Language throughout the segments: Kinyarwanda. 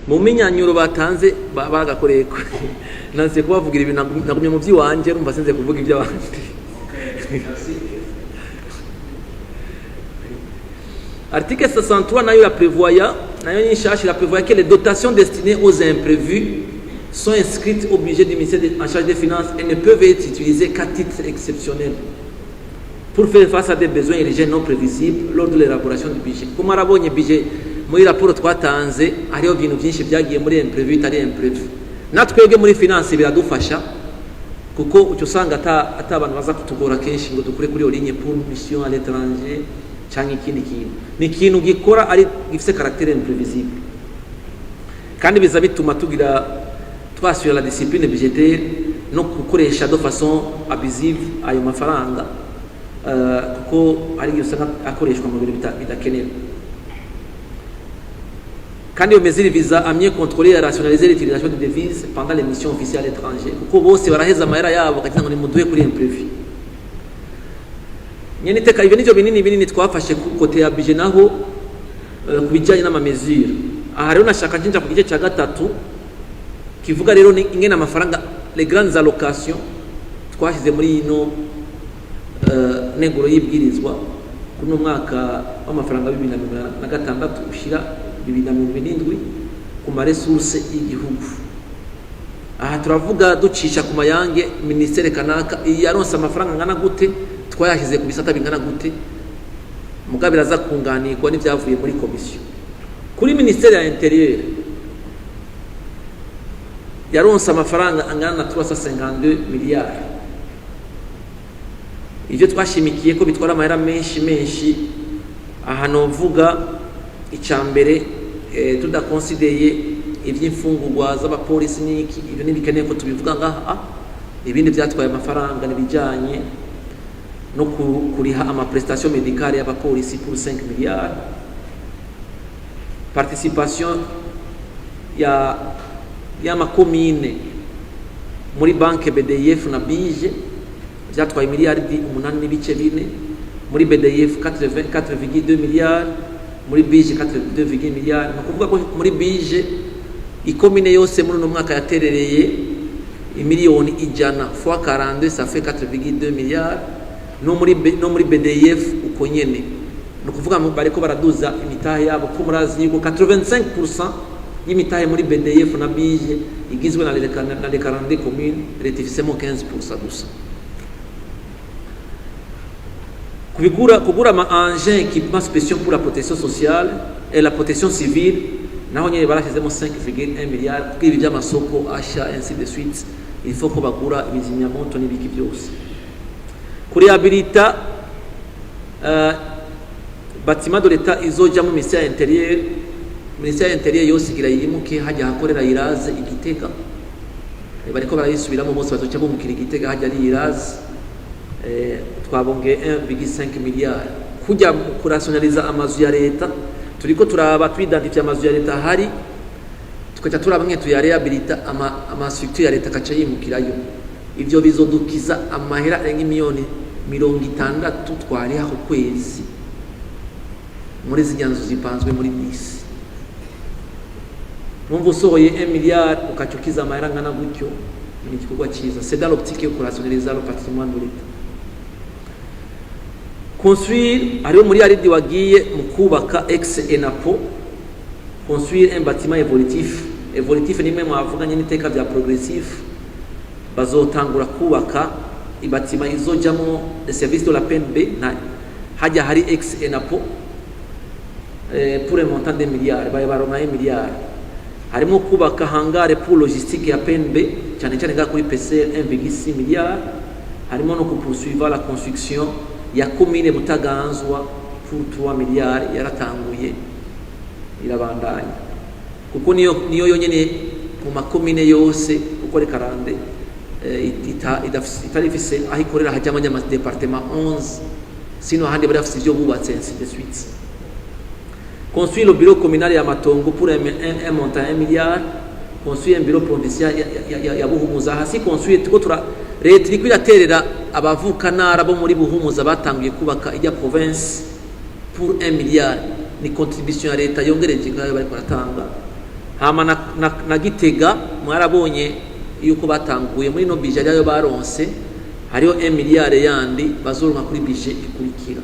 mu minyanyuro batanze bagakoreye nanse kubavugira ibintu nagumye mu by'iwanje rumva sinze kuvuga iby'abandi. Article 63 nayo ya prévoya nayo nyinshi la prévoya que les dotations destinées aux imprévus sont inscrites au budget du ministère en charge des finances et ne peuvent être utilisées qu'à titre exceptionnel pour faire face à des besoins urgents non prévisibles lors de l'élaboration du budget. Comme arabonye budget muri raporo twatanze hariho ibintu byinshi byagiye muri imprévu itari imprévu. Natwebwe muri finance biradufasha kuko ucyo usanga ata abantu baza kutugora kenshi ngo dukure kuri ligne pour mission à l'étranger cyangwa ikindi kintu. Ni ikintu gikora ari gifite caractère imprévisible. Kandi biza bituma tugira twasura la discipline budgétaire no gukoresha de façon abusive ayo mafaranga kuko ari usanga akoreshwa mu bintu bidakenewe. Kandi iyo mesure visa à mieux contrôler et rationaliser l'utilisation des devises pendant les missions officielles à l'étranger kuko bose baraheza amahera yabo kagira ngo ni muduwe kuri imprévu. Nyene teka ibyo nivyo binini twafashe ku kote ya budget naho kubijanye n'ama mesure. Aha rero nashaka njinja ku gice cya gatatu kivuga rero ingene amafaranga les grandes allocations twashize muri ino neguro y'ibwirizwa kuno mwaka w'amafaranga 2026 ushira 2027 ku ma resources y'igihugu. Aha turavuga ducisha ku mayange ministere kanaka yaronse amafaranga ngana gute twayashize ku bisata bingana gute mugabira za kunganirwa n'ibyavuye muri commission. Kuri ministere ya intérieur yaronse amafaranga angana na 352 miliyari. Ivyo twashimikiye ko bitwara amahera menshi aha novuga icambere tudakonsideye ivy'imfungurwa z'abapolisi n'iki ibyo nibikeneye ko tubivuga ngaha. Ibindi byatwaye amafaranga nibijanye no kuriha ama prestation médicale y'abapolisi pour 5 miliyari. Participation ya makomine muri banke BDF na bije byatwaye miliyardi 8.4 muri BDF 4,2 miliyari muri bije 4,2 miliyari. Nakuvuga ko muri bije ikomine yose muri no mwaka yaterereye imiliyoni 100 fois 42 ça fait 4,2 miliyari. No muri BDF uko nyene nukuvuga bariko baraduza imitahe yabo ko murazi yuko 85% y'imitahe muri BDF na bije igizwe na les 42 communes rectifisemo 15% gusa. Kugura ma engins équipements spéciaux pour la protection sociale et la protection civile naho nyene barashizemo 5,1 miliyari kuko ibi by'amasoko asha ainsi de suite il faut ko bagura ibizimyamoto n'ibiki byose. Kurehabilita bâtiment de l'État izoja mu ministère intérieur. Ministère intérieur yose igira yimuke hajya hakorera iraze igitega bariko barayisubiramo bose bazoca mu Igitega hajya ari iraze twabonge 1,5 miliyari kujya kurationaliza amazu ya leta. Turiko turaba twidentify amazu ya leta hari tukaca turaba mwe tuyarehabilita ama structure ya leta kaca yimukirayo. Ivyo bizodukiza amahera arenga miliyoni 60 twariha ku kwezi muri zinyanzo zipanzwe muri bisi. Numva usohoye 1 miliyari ukacukiza amahera ngana gutyo ni igikorwa cyiza. C'est dans l'optique yo kurationaliza le patrimoine de l'État. Construire ariyo muri aridi wagiye mu kubaka ex ENAPO construire un bâtiment évolutif ni mwe mwavuganye n'iteka bya progressif bazotangura kubaka ibatima izojamo service de la PNB na hajya hari ex ENAPO pour un montant de milliards baronka 1 milliard. Harimo kubaka hangare pour logistique ya PNB cyane cyane kuri PCR 1,6 milliard. Harimo no poursuivre la construction ya commune Butaganzwa pour 3 milliards yaratanguye irabandanya kuko niyo yonyene mu makomine yose uko ari 40 itarifise aho ikorera hajyamo ama département 11 sino handi bari bafite ibyo bubatse ainsi de suite. Construire le bureau communal ya Matongo pour un montant 1 milliard. Construire un bureau provincial ya Buhumuza hasi construire tuko leta iri kwiraterera abavukanara bo muri Buhumuza batangiye kubaka ijya province pour 1 milliard. Ni contribution ya leta yongereje ngayo bari baratanga hama na Gitega mwarabonye yuko batanguye muri no bije yayo baronse hariho 1 miliyard yandi bazoronka kuri bije ikurikira.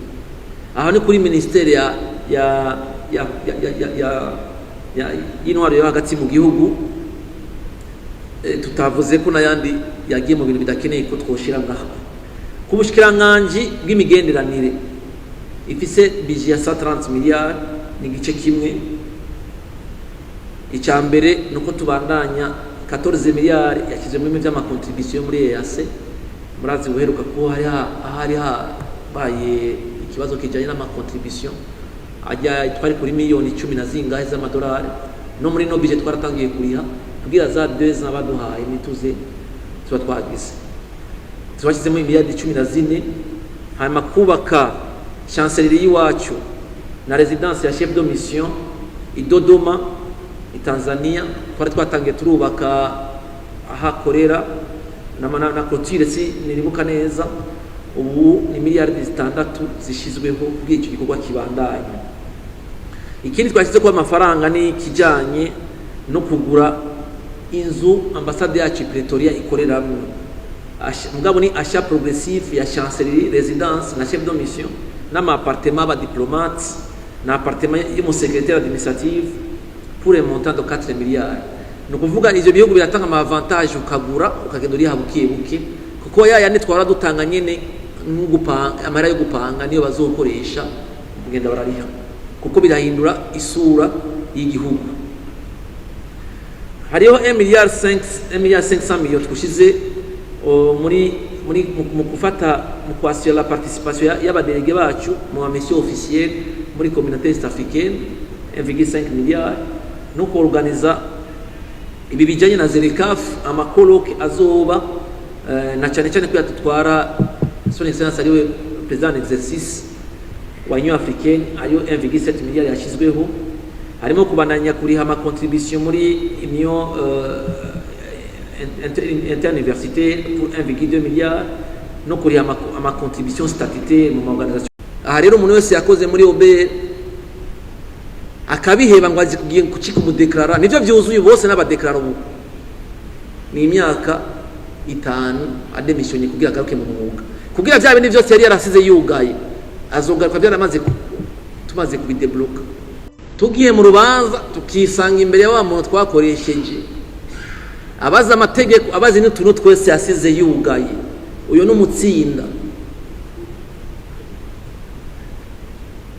Aho ni kuri ministere ya intwaro yo hagati mu gihugu. Tutavuze ko nayandi yagiye mu bintu bidakeneye ko twoshira ngaho. Kubushikiranganje bw'imigenderanire ifise bije ya 130 miliyari ni gice kimwe. Icambere nuko tubandanya 14 miliyari yakizwe mu by'ama contribution muri EAC. Murazi guheruka ko hari baye ikibazo kijanye n'ama contribution ajya twari kuri miliyoni 10 na zingahe z'amadolari, no muri no bije twaratangiye kuriha kugira za 2 n'abaduhaye nituze tuba twagize twashizemo miliyari 14. hanyuma kubaka chancellerie y'iwacu na residence ya chef de mission idodoma Tanzania, twari twatangiye turubaka ahakorera na clôture si niribuka neza. Ubu ni miliyari 6 zishizweho kugira icyo gikorwa kibandanye. Ikindi twashyize ko amafaranga ni kijanye no kugura inzu ambassade yacu Pretoria ikoreramo. Mugabo ni achat progressif ya chancellerie, résidence na chef de mission n'ama appartement ba diplomates na appartement y'umu secrétaire administratif pour un montant de 4 miliyari. No kuvuga ivyo bihugu biratanga ama avantage ukagura ukagenda uri habukiye buke kuko yandi twara dutanga nyene n'ugupanga amara yo gupanga niyo bazokoresha kugenda barariha kuko birahindura isura y'igihugu. Hariho 1 miliyari 500 miliyoni twushize muri mu kufata mu kwasira la participation y'abadelege bacu mu mission officielle muri communauté est africaine 1,5 miliyari no kuorganiza ibi bijanye na Zerikaf amakoloke azoba na cyane cyane ko yatutwara son excellence ariwe president exercice wa Union africaine ayo 1,7 miliyari yashizweho. Harimo kubandanya kuriha ama contribution muri Union interuniversitaire pour 1,2 miliyari no kuriha ama contribution statutaire mu organisation. Aha rero umuntu wese yakoze muri OBR akabiheba ngo azi kugiye kucika umudeklara nivyo vyuzuye bose n'abadeklara ubu ni imyaka 5 ademissionye kugira garuke mu mwuga kugira bya bindi byose yari yarasize yugaye azogaruka byaramaze tumaze kubidebloka. Tugiye mu rubanza tukisanga imbere ya muntu twakoresheje abaza amategeko abazi n'utuntu twese yasize yugaye uyo n'umutsinda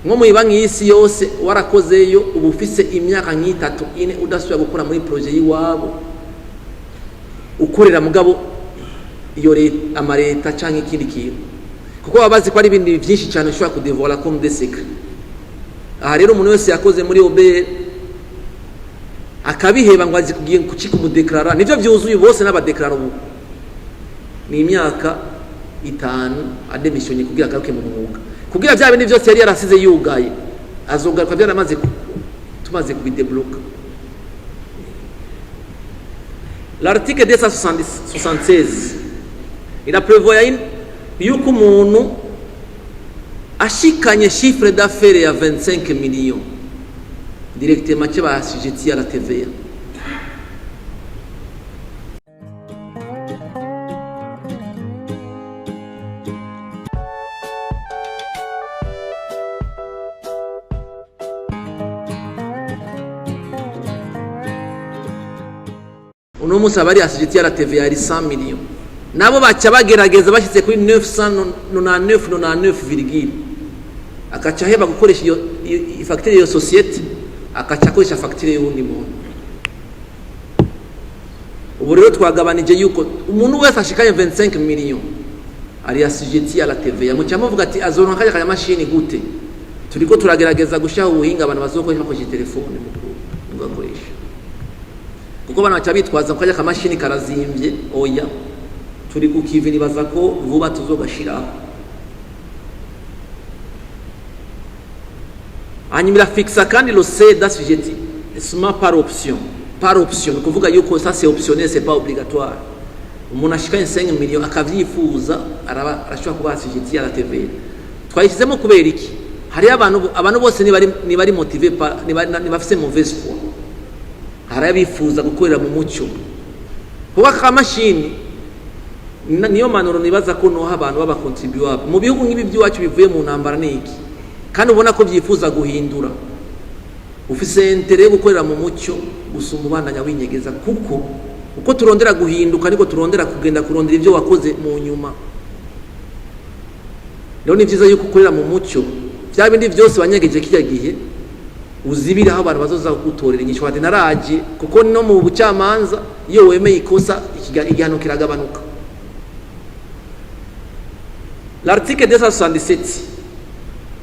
nko mu ibanki y'isi yose warakozeyo ubu ufise imyaka nk'itatu ine udasubira gukora muri projet yiwabo ukorera mugabo iyo amareta canke ikindi kintu kuko babazi ko ari ibindi byinshi cyane ushobora kudevola comme des secrets. Aha rero umuntu wese yakoze muri OBR akabiheba ngo azi kugiye kucika umudeklara nivyo vyuzuye bose n'abadeklara ubu ni imyaka 5 ademissionye kugira garuke mu mwuga kugira bya bindi byose yari yarasize yugaye azogaruka byaramaze tumaze kubidebloka. L'article 276 il a prévoit yuko umuntu ashikanye chiffre d'affaires ya 25 millions directement cyo basujeti à la TVA. Uno musa bari asujeti à la TVA ari 100 millions nabo bacha bagerageza bashitse kuri 999,9 akacha heba gukoresha iyo facture yo societe akacha koresha facture y'undi muntu. Ubu rero twagabanije yuko umuntu wese ashikaye 25 millions ari asujeti à la TVA mu cyamo vuga ati azoronka kaya machine gute turiko turagerageza gushaho ubuhinga abantu bazokoresha bakoresha telefone mu gakoresha kuko bana bacha bitwaza ko kaya machine karazimbye oya turi kukivini baza ko vuba tuzogashiraho. Hanyuma fixa kandi lo c'est d'assujetti seulement par option kuvuga yuko ça c'est optionnel c'est pas obligatoire. Umuntu ashika 5 millions akavyifuza arashobora kuba assujetti à la TVA. Twayishizemo kubera iki hari abantu bose ni bari motivé par ni bafise mauvaise foi. harabifuza gukorera mu mucyo kuba ka mashini niyo manuro nibaza ko noha abantu baba contribuable mu bihugu nk'ibi by'iwacu bivuye mu ntambara niki kandi ubona ko byifuza guhindura ufise intere yo gukorera mu mucyo gusuma ubandanya winyegeza kuko uko turondera guhinduka niko turondera kugenda kurondera ibyo wakoze mu nyuma. Rero ni byiza yuko ukorera mu mucyo bya bindi byose wanyegeje kijya gihe uzibira aho abantu bazoza gutorera inyishu bati naraje kuko no mu bucamanza iyo wemeye ikosa igihano kiragabanuka. L'article 277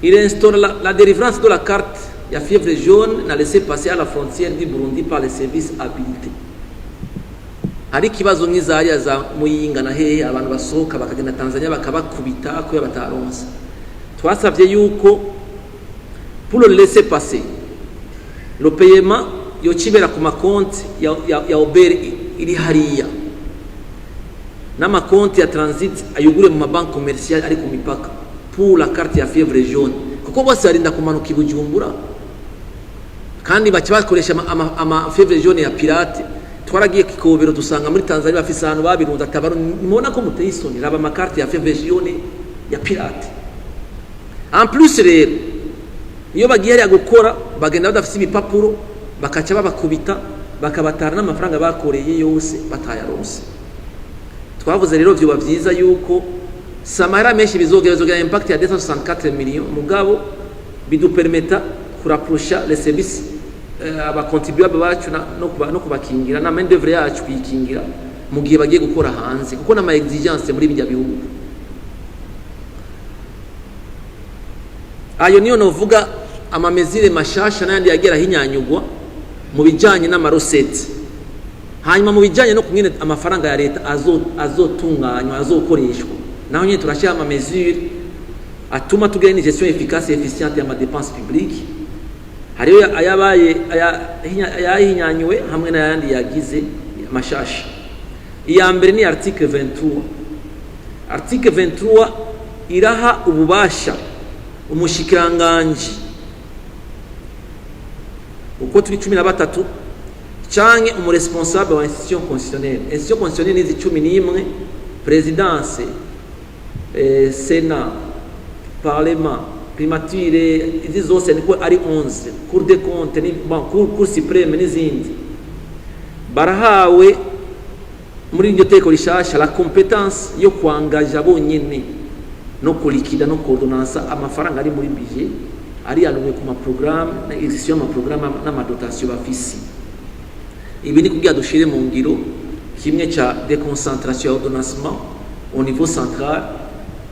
il instaure la délivrance de la carte ya fièvre jaune na laisser passer à la frontière du Burundi par les services habilités. Hari kibazo nk'izariya za Muyinga na hehe abantu basohoka bakagenda Tanzania bakabakubita ko bataronse. Twasabye yuko pour le laisser passer le paiement yo kibera ku makonti ya Ober iri hariya n'amakonti ya transit ayugure mu mabanki commercial ari ku mipaka pour la carte ya fièvre jaune kuko bose barinda kumanuka ibujumbura kandi bakibakoresha ama fièvre jaune ya pirate. Twaragiye kikobero dusanga muri Tanzania bafise ahantu babirunza atabaru mubona ko muteye isoni raba amakarti ya fièvre jaune ya pirate. En plus rero iyo bagiye ari gukora bagenda badafise ibipapuro bakaca babakubita bakabatara n'amafaranga bakoreye yose batayaronse. Twavuze rero byo bavyiza yuko samara menshi bizogera impact ya 264 millions mugabo bidupermeta kurapprocha les services aba contribuable bacu no kubakingira na main d'œuvre yacu kuyikingira mu gihe bagiye gukora hanze kuko na ma exigence muri bijya bihugu. Ayo niyo novuga amamezire mashasha nandi yagera hinyanyugwa mu bijanye n'amarosete. Hanyuma mu bijanye no kumwine amafaranga ya leta azotunganywa azokoreshwa naho nyine turashya amamezire atuma tugira une gestion efficace et efficiente ya ma dépenses publiques. Hariyo ayabaye ayahinyanywe hamwe n'ayandi yagize mashasha. Iya mbere ni article 23. Article 23 iraha ububasha umushikiranganje uko turi 13 canke umuresponsable wa institution constitutionnelle. Institution constitutionnelle ni 11 présidence, Sénat, Parlement, primature izi zose niko ari 11 Cour des comptes ni Cour suprême n'izindi barahawe muri iryo teko rishasha la compétence yo kwangaja bonyene no kulikida no coordonnance amafaranga ari muri budget ari yaluwe ku ma programme na execution ma programme na ma dotation bafisi. Ibi ni kugira dushire mu ngiro kimwe cha déconcentration ordonnancement au niveau central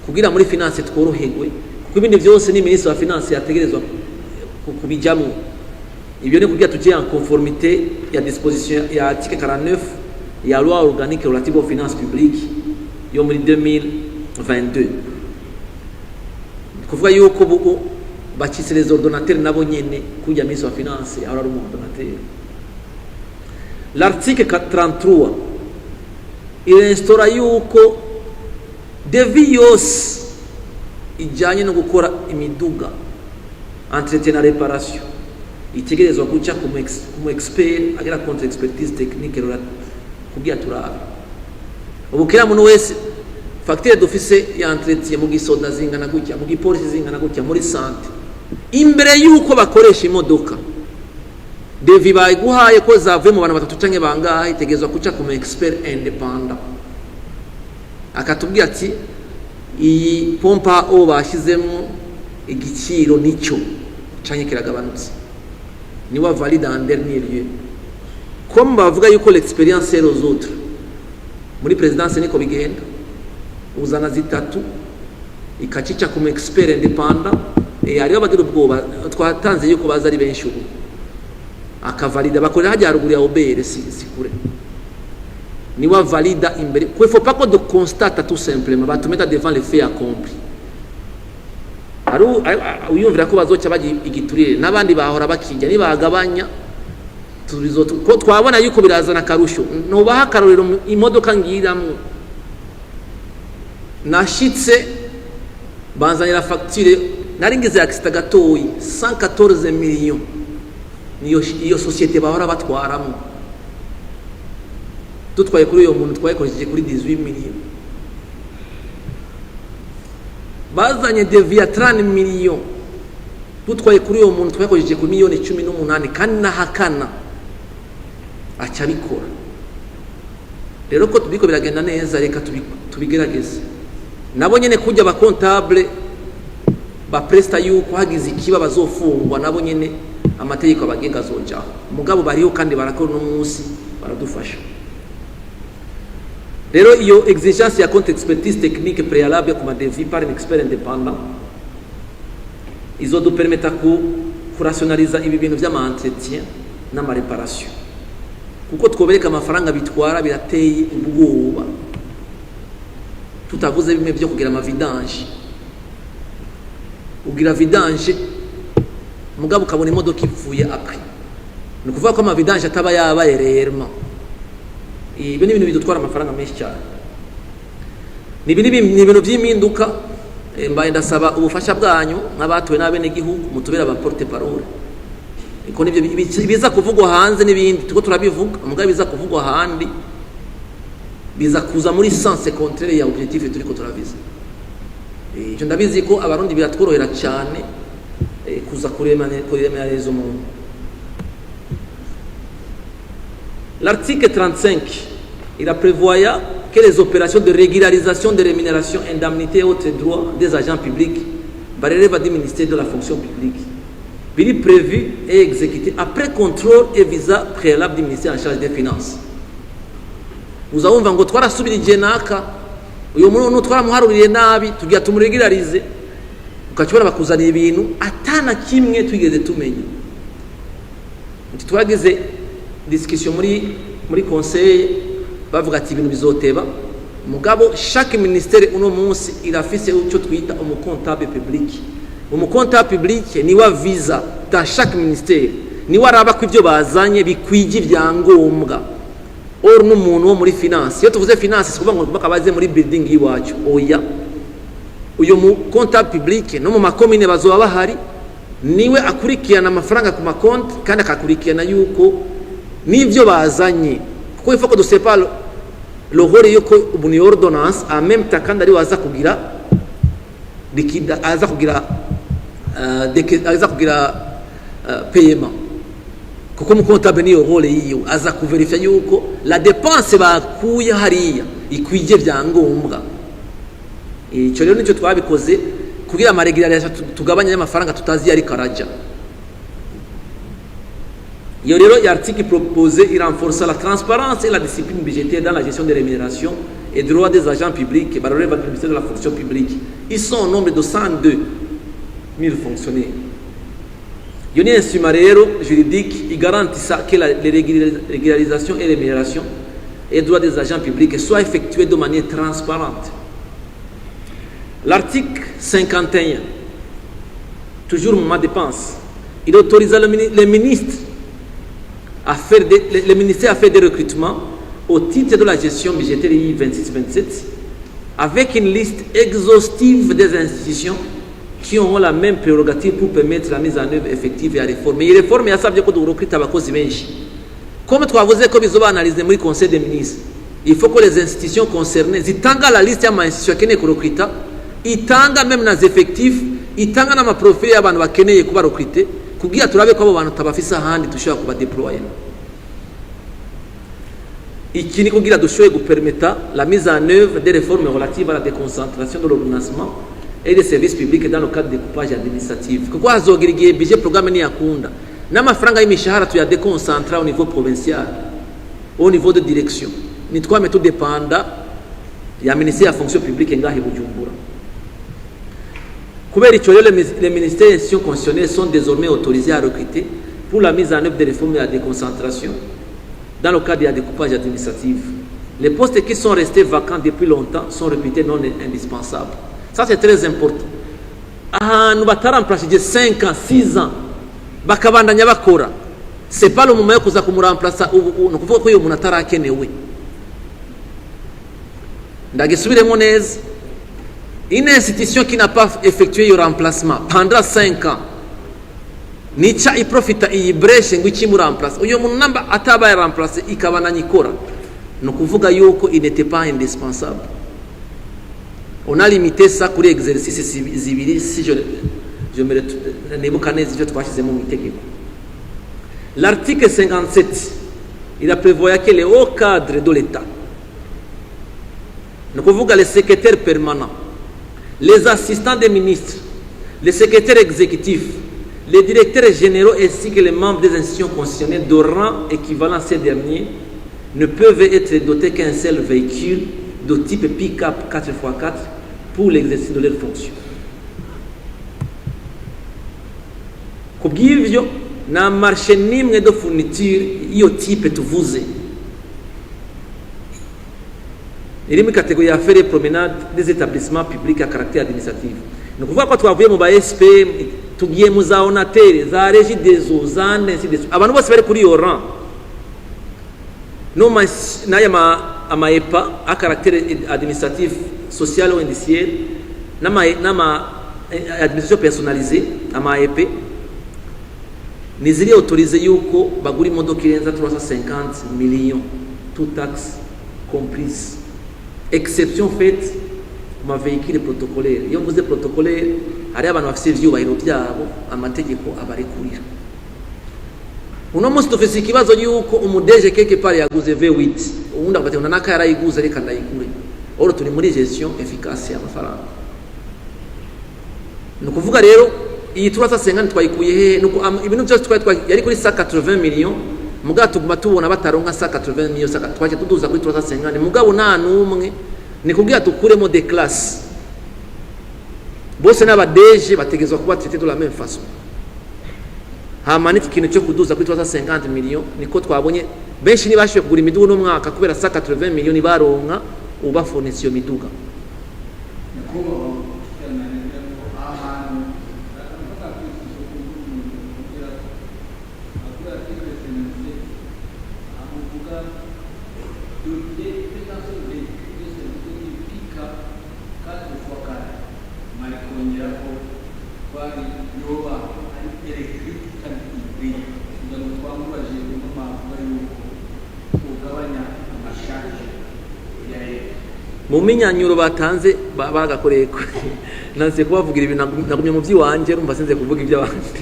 kugira muri finance tworoherwe kuko ibindi byose ni ministre wa finance yategerezwa kubijamo. Ibyo ni kugira tujye en conformité ya disposition ya article 49 ya loi organique relative aux finances publiques yo muri 2022 kuvuga yuko buko bacitse les ordonnateurs nabo nyene kujya ministre wa finance ahora ari ordonnateur. L'article 33 il instaura yuko devis yose ijanye no gukora imiduga entretien na réparation itegerezwa guca ku expert agira contre expertise technique kugira turabe ubukira muntu wese facture d'office ya entretien mu gisoda zingana gutya mu gipolisi zingana gutya muri santé imbere yuko bakoresha imodoka devis bayiguhaye ko zavuye mu bantu batatu canke bangahe itegerezwa guca ku expert independent akatubwira ati iyi pompa o bashyizemo igiciro nicyo canke kiragabanutse niwa valide en dernier lieu. Comme bavuga yuko l'expérience est aux autres muri présidence niko bigenda uzana zitatu ikacica ku expert independent hariho bagira ubwoba twatanze yuko baza ari benshi ubu akavalida bakorera hajya haruguru ya obere sikure niwa valida imbere ko il faut pas que de constate tout simplement ba tumeta devant les faits accomplis. Aru uyumvira ko bazoca baji igiturire nabandi bahora bakijya nibagabanya tubizo ko twabona yuko birazana karusho no baha karorero imodoka ngiramwe nashitse banzanira facture naringize accident gatoyi 114 millions niyo societe bahora batwaramo dutwaye kuri uyo muntu twakoresheje kuri 18 millions. Bazanye devia 30 millions dutwaye kuri uyo muntu twakoresheje kuri miliyoni 18 kandi nahakana acha bikora. Rero ko tubiko biragenda neza, reka tubigerageze. Nabo nyene kujya ba comptable ba presta yuko hagize ikiba bazofungwa, nabo nyene amategeko abagenga azojaho. Mugabo bariho kandi barakora no munsi baradufasha. Rero iyo exigence ya compte expertise technique préalable comme devis par un expert indépendant izo dupermeta kurationaliza ibi bintu vy'ama entretien n'ama réparation, kuko twobereka amafaranga bitwara birateye ubwoba, tutavuze bimwe byo kugira ama vidange. Ugira vidange mugabo ukabona imodoka ipfuye après, ni kuvuga ko ama vidange ataba yabaye réellement. Ibi ni ibintu bidutwara amafaranga menshi cyane. Ni ibintu by'impinduka. Mbaye ndasaba ubufasha bwanyu nk'abatuwe n'abene gihugu mutubera aba porte parole. Iko nibyo biza kuvugwa hanze n'ibindi tuko turabivuga, mugabo biza kuvugwa handi biza kuza muri sens contraire ya objectif turiko turabiza. Icyo ndabizi ko abarundi biratworohera cyane kuza kuremera rezo mu. L'article 35, il a prévoyé que les opérations de régularisation de rémunération, indemnité et autres droits des agents publics relèvent du ministère de la fonction publique. Il est prévu et exécuté après contrôle et visa préalable du ministère en charge des finances. Nous avons vu que nous avons subi naka uyo muntu twaramuharuriye nabi tugiye tumuregularize ukacibona bakuzana ibintu atana kimwe twigeze tumenya. Twageze discussion muri conseil bavuga ati ibintu bizoteba, mugabo chaque ministère uno munsi irafise uco twita umucontable public. Umucontable public ni wa visa dans chaque ministère, ni waraba ko ivyo bazanye bikwije ibyangombwa. Or n'umuntu wo muri finance, iyo tuvuze finance sikuvuga ngo bakabaze muri building yiwacu, oya. Uyo mu comptable public no mu makomine bazoba bahari, niwe akurikirana amafaranga ku makonti kandi akakurikirana yuko n'ivyo bazanye, kuko il faut que de sépare le rôle yuko ubuni ordonnance en même temps kandi ari waza kugira likida aza kugira paiement, kuko mu comptable niyo rôle yiyo aza kuverifier yuko la dépense bakuye hariya ikwije byangombwa. Icyo rero nicyo twabikoze kugira amaregulation tugabanya y'amafaranga tutazi yari karaja. Il y a l'article proposé, il renforce la transparence et la discipline budgétaire dans la gestion des rémunérations et droits des agents publics et relève du ministère de la fonction publique. Ils sont au nombre de 102 000 fonctionnaires. Il y a un instrument juridique qui garantit que les régularisations et rémunérations et droits des agents publics soient effectués de manière transparente. L'article 51, toujours ma dépense, il autorise les ministres le ministère a fait des recrutements au titre de la gestion budgétaire 26-27 avec une liste exhaustive des institutions qui auront la même prérogative pour permettre la mise en œuvre effective et à réformer. Il réforme et à savoir que nous recrutons abakozi benshi. Comme tu as vu que nous avons analysé le Conseil des ministres, il faut que les institutions concernées zitanga la liste ya institutions qui sont recrutées, itanga même les effectifs, itanga na profil y'abantu bakeneye kuba recruter. Kugira turabe ko abo bantu tabafisa handi dushaka kuba deployer. Iki ni kugira dushoboye gupermeta la mise en œuvre des réformes relatives à la déconcentration de l'ordonnancement et des services publics dans le cadre de découpage administratif. Kuko hazogira igihe budget programme ni yakunda n'amafaranga y'imishahara tuya déconcentra au niveau provincial, au niveau de direction. Ni twame tout dépenda ya ministère ya fonction publique ngahi Bujumbura. Les ministères et institutions constitutionnelles sont désormais autorisés à recruter pour la mise en œuvre des réformes de la déconcentration dans le cadre de la découpage administratif. Les postes qui sont restés vacants depuis longtemps sont réputés non indispensables. Ça, c'est très important. Nous avons remplacé 5 ans, 6 ans. Ce n'est pas le moment où nous remplacer. Nous pouvons dire que nous avons kenewe. Une institution qui n'a pas effectué le remplacement pendant 5 ans, Nicha il profite il brèche ngwichi mu remplace. Uyo muntu namba atabaye remplacer ikabana nyikora. no kuvuga yuko il n'était pas indispensable. On a limité ça kuri exercice zibiri si je me nibuka neza ivyo twashizemo mu itegeko. L'article 57 il a prévoyé que les hauts cadres de l'État, no kuvuga les secrétaires permanents, les assistants des ministres, les secrétaires exécutifs, les directeurs généraux ainsi que les membres des institutions constitutionnelles de rang équivalent à ces derniers ne peuvent être dotés qu'un seul véhicule de type pick-up 4x4 pour l'exercice de leurs fonctions. Kubw'ivyo na marché nimwe de fourniture iyo type tuvuze iri mu catégorie ya frais promenade des établissements publics à caractère administratif. Ni kuvuga ko twavuye mu ba SP tugiye mu za Onatel za Régie des eaux za Nesi abantu bose bari kuri Oran no ama EPA à caractère administratif social ou indiciaire nama administration personnalisée ama EP ni ziri autorisé yuko bagura imodoka irenza 350 millions tout taxes comprises, exception faite ma véhicule protocolaire. Iyo mvuze protocolaire hari abantu bafite ivyubahiro byabo amategeko abarekurira. Uno munsi dufise ikibazo yuko umudeje quelque part yaguze V8 ubundi akabatenda naka yarayiguze reka ndayigure. Oro turi muri gestion efficace y'amafaranga. No kuvuga rero iyi 350 twayikuye he nuko ibintu byose yari kuri 180 millions muga tuguma tubona bataronka 180 millions twaje tuduza kuri 350 mugabo nta numwe ni kubwira tukuremo de classe bose n'abadeje bategezwa kuba traité de la même façon. Hamanitse ikintu cyo kuduza kuri 350 millions niko twabonye benshi nibashiye kugura imiduga no mwaka kubera 180 millions baronka uba fournisseur miduga. Mu minyanyuro batanze bagakoreye ko nanse kubavugira ibintu nagumye mu byiwanje rumva sinze kuvuga iby'abandi.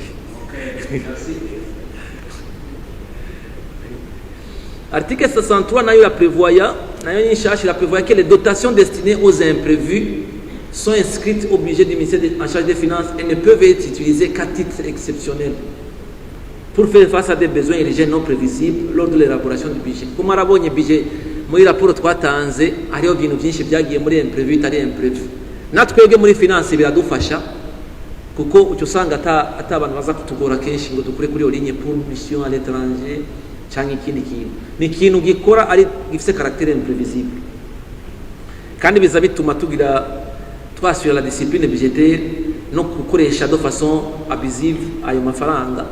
Article 63 nayo ya prévoya nayo nyinshi la prévoya que les dotations destinées aux imprévus sont inscrites au budget du ministère en charge des finances et ne peuvent être utilisées qu'à titre exceptionnel pour faire face à des besoins urgents non prévisibles lors de l'élaboration du budget. Comme arabonye budget muri raporo twatanze hariho ibintu byinshi byagiye muri imprévu itari imprévu. Natwebwe muri finance biradufasha kuko ucyo usanga ata abantu baza kutugora kenshi ngo dukure kuri ligne pour mission à l'étranger cyangwa ikindi kintu. Ni ikintu gikora ari gifite caractère imprévisible. Kandi biza bituma tugira twasura la discipline budgétaire no gukoresha de façon abusive ayo mafaranga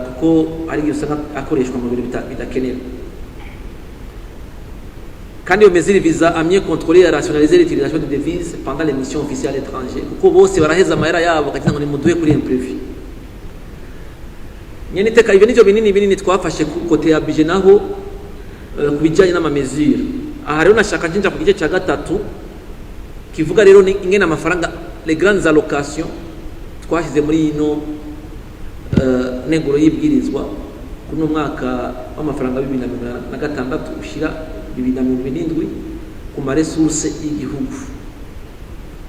kuko ari usanga akoreshwa mu bintu bidakenewe. Kandi iyo mesure visa à mieux contrôler et rationaliser l'utilisation des devises pendant les missions officielles à l'étranger kuko bose baraheza amahera yabo kagira ngo ni muduwe kuri imprévu. Nyene teka ibyo nivyo binini twafashe ku kote ya budget naho kubijanye n'ama mesure. Aha rero nashaka njinja ku gice cya gatatu kivuga rero ingene amafaranga les grandes allocations twashize muri ino neguro y'ibwirizwa kuno mwaka w'amafaranga 2026 ushira 2027 ku ma resources y'igihugu.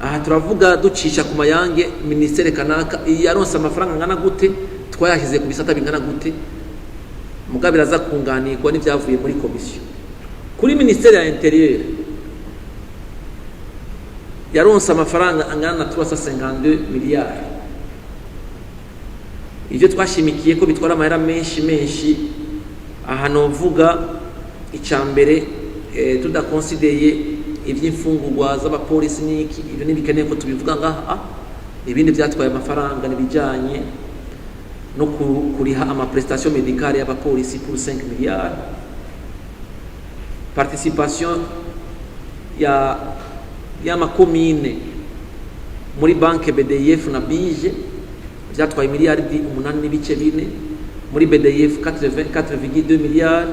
Aha turavuga ducisha ku mayange ministere kanaka yaronse amafaranga ngana gute twayashize ku bisata bingana gute mugabira za kunganirwa n'ibyavuye muri commission. Kuri ministere ya intérieur yaronse amafaranga angana na 352 miliyari. Ivyo twashimikiye ko bitwara amahera menshi aha novuga icambere tudakonsideye ivy'imfungurwa z'abapolisi n'iki ibyo nibikeneye ko tubivuga ngaha. Ibindi byatwaye amafaranga nibijanye no kuriha ama prestation médicale y'abapolisi pour 5 milliards, participation ya makomine muri banke BDF na bije byatwaye miliyari 8 n'ibice 4, muri BDF 4,2 miliyari,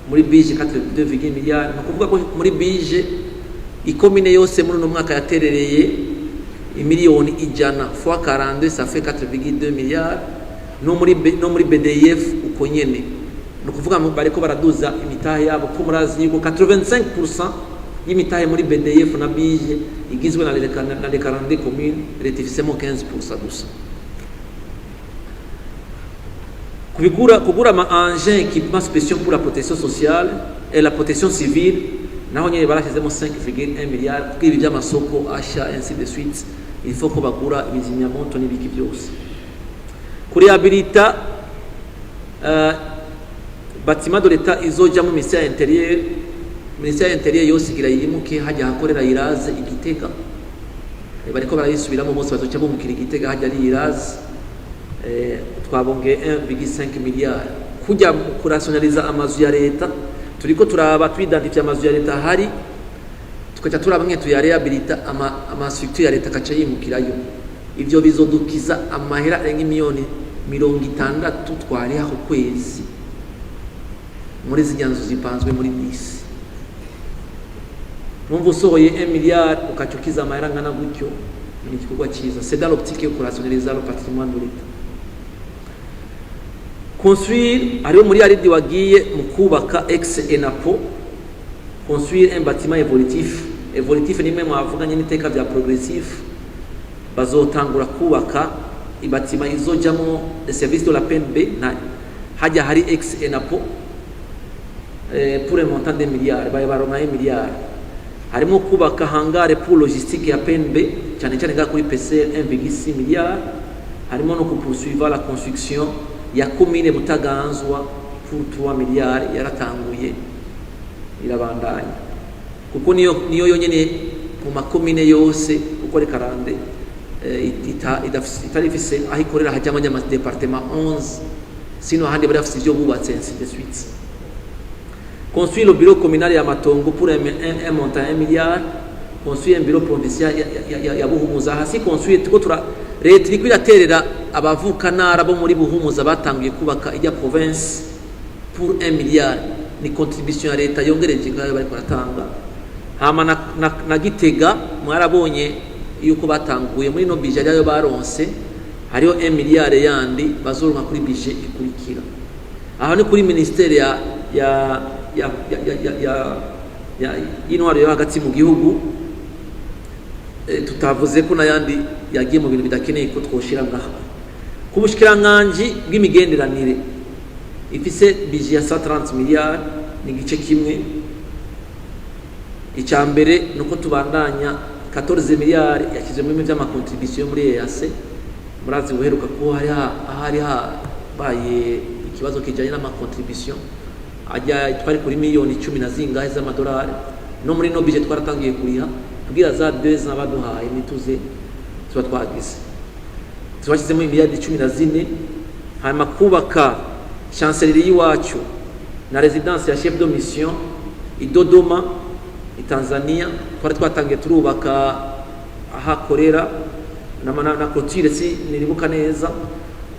muri bije 4,2 miliyari. Ni ukuvuga ko muri bije ikomine yose muri uno mwaka yaterereye imiliyoni ijana fois 42 ça fait 4,2 miliyari. No muri BDF uko nyene. Ni ukuvuga bariko baraduza imitahe yabo ko murazi yuko 85% y'imitahe muri BDF na bije igizwe na les 42 communes, rectifisemo 15% gusa. Kugura ma engin équipement spéciaux pour la protection sociale et la protection civile naho nyene barashizemo 5,1 miliyari kuko ibi by'amasoko asha ainsi de suite. Il faut ko bagura ibizimyamoto n'ibiki byose. Kurehabilita bâtiment de l'État izoja mu ministère intérieur yose igira yimuke hajya hakorera iraze igitega. Bariko barayisubiramo bose bazoca bumukira igitega hajya ari iraze. Twabonge 1,5 miliyari kujya kurationaliza amazu ya leta. Turiko turaba twidentifya amazu ya leta hari tukaca turaba mwe tuyarehabilita ama structure ya leta kaca yimukirayo. Ivyo bizodukiza amahera arenga miliyoni 60 twariha ku kwezi muri zinyanzo zipanzwe muri bisi. Numva usohoye 1 miliyari ukacukiza amahera ngana gutyo ni igikorwa cyiza. C'est dans l'optique yo kurationaliza le patrimoine de l'État. Construire ariyo muri aridi wagiye mu kubaka ex ENAPO, construire un bâtiment évolutif. Évolutif ni mwe mwavuganye n'iteka bya progressif. Bazotangura kubaka ibatima izojamo service de la PNB na hajya hari ex ENAPO pour un montant de milliards, baronka 1 milliard. Harimo kubaka hangare pour logistique ya PNB cyane cyane kuri PCR 1,6 milliard. Harimo no poursuivre la construction ya commune Butaganzwa pour 3 milliards yaratanguye irabandanya. Kuko niyo yonyene mu makomine yose uko ari 40 itarifise aho ikorera hajyamo ama département 11 sino handi bari bafite ibyo bubatse ainsi de suite. Construire le bureau communal ya Matongo pour un montant 1 milliard. Construire un bureau provincial ya Buhumuza. Hasi construire tuko leta iri kwiraterera abavukana bo muri Buhumuza batangiye kubaka ijya province pour 1 milliard. Ni contribution ya leta yongereje ngayo bari kuratanga. Hama na Gitega mwarabonye yuko batanguye muri no bije yayo baronse hariyo 1 milliard yandi bazoronka kuri bije ikurikira. Aho ni kuri ministere ya intwaro yo hagati mu gihugu. Tutavuze ko nayandi yagiye mu bintu bidakeneye ko twoshira ngaha. Kubushikiranganje bw'imigenderanire ifise bije ya 130 miliyari ni gice kimwe. Icambere nuko tubandanya 14 miliyari yakizwe mu by'ama contribution muri EAC. Murazi uheruka ko hari baye ikibazo kijanye n'ama contribution ajya twari kuri miliyoni 10 na zingahe z'amadolari. No muri no bije twaratangiye kuriha kugira za 2 n'abaduhaye nituze tuba twagize twashizemo miliyari 14. Hanyuma kubaka chancellerie y'iwacu na residence ya chef de mission i Dodoma i Tanzania. Twari twatangiye turubaka ahakorera na clôture si niribuka neza.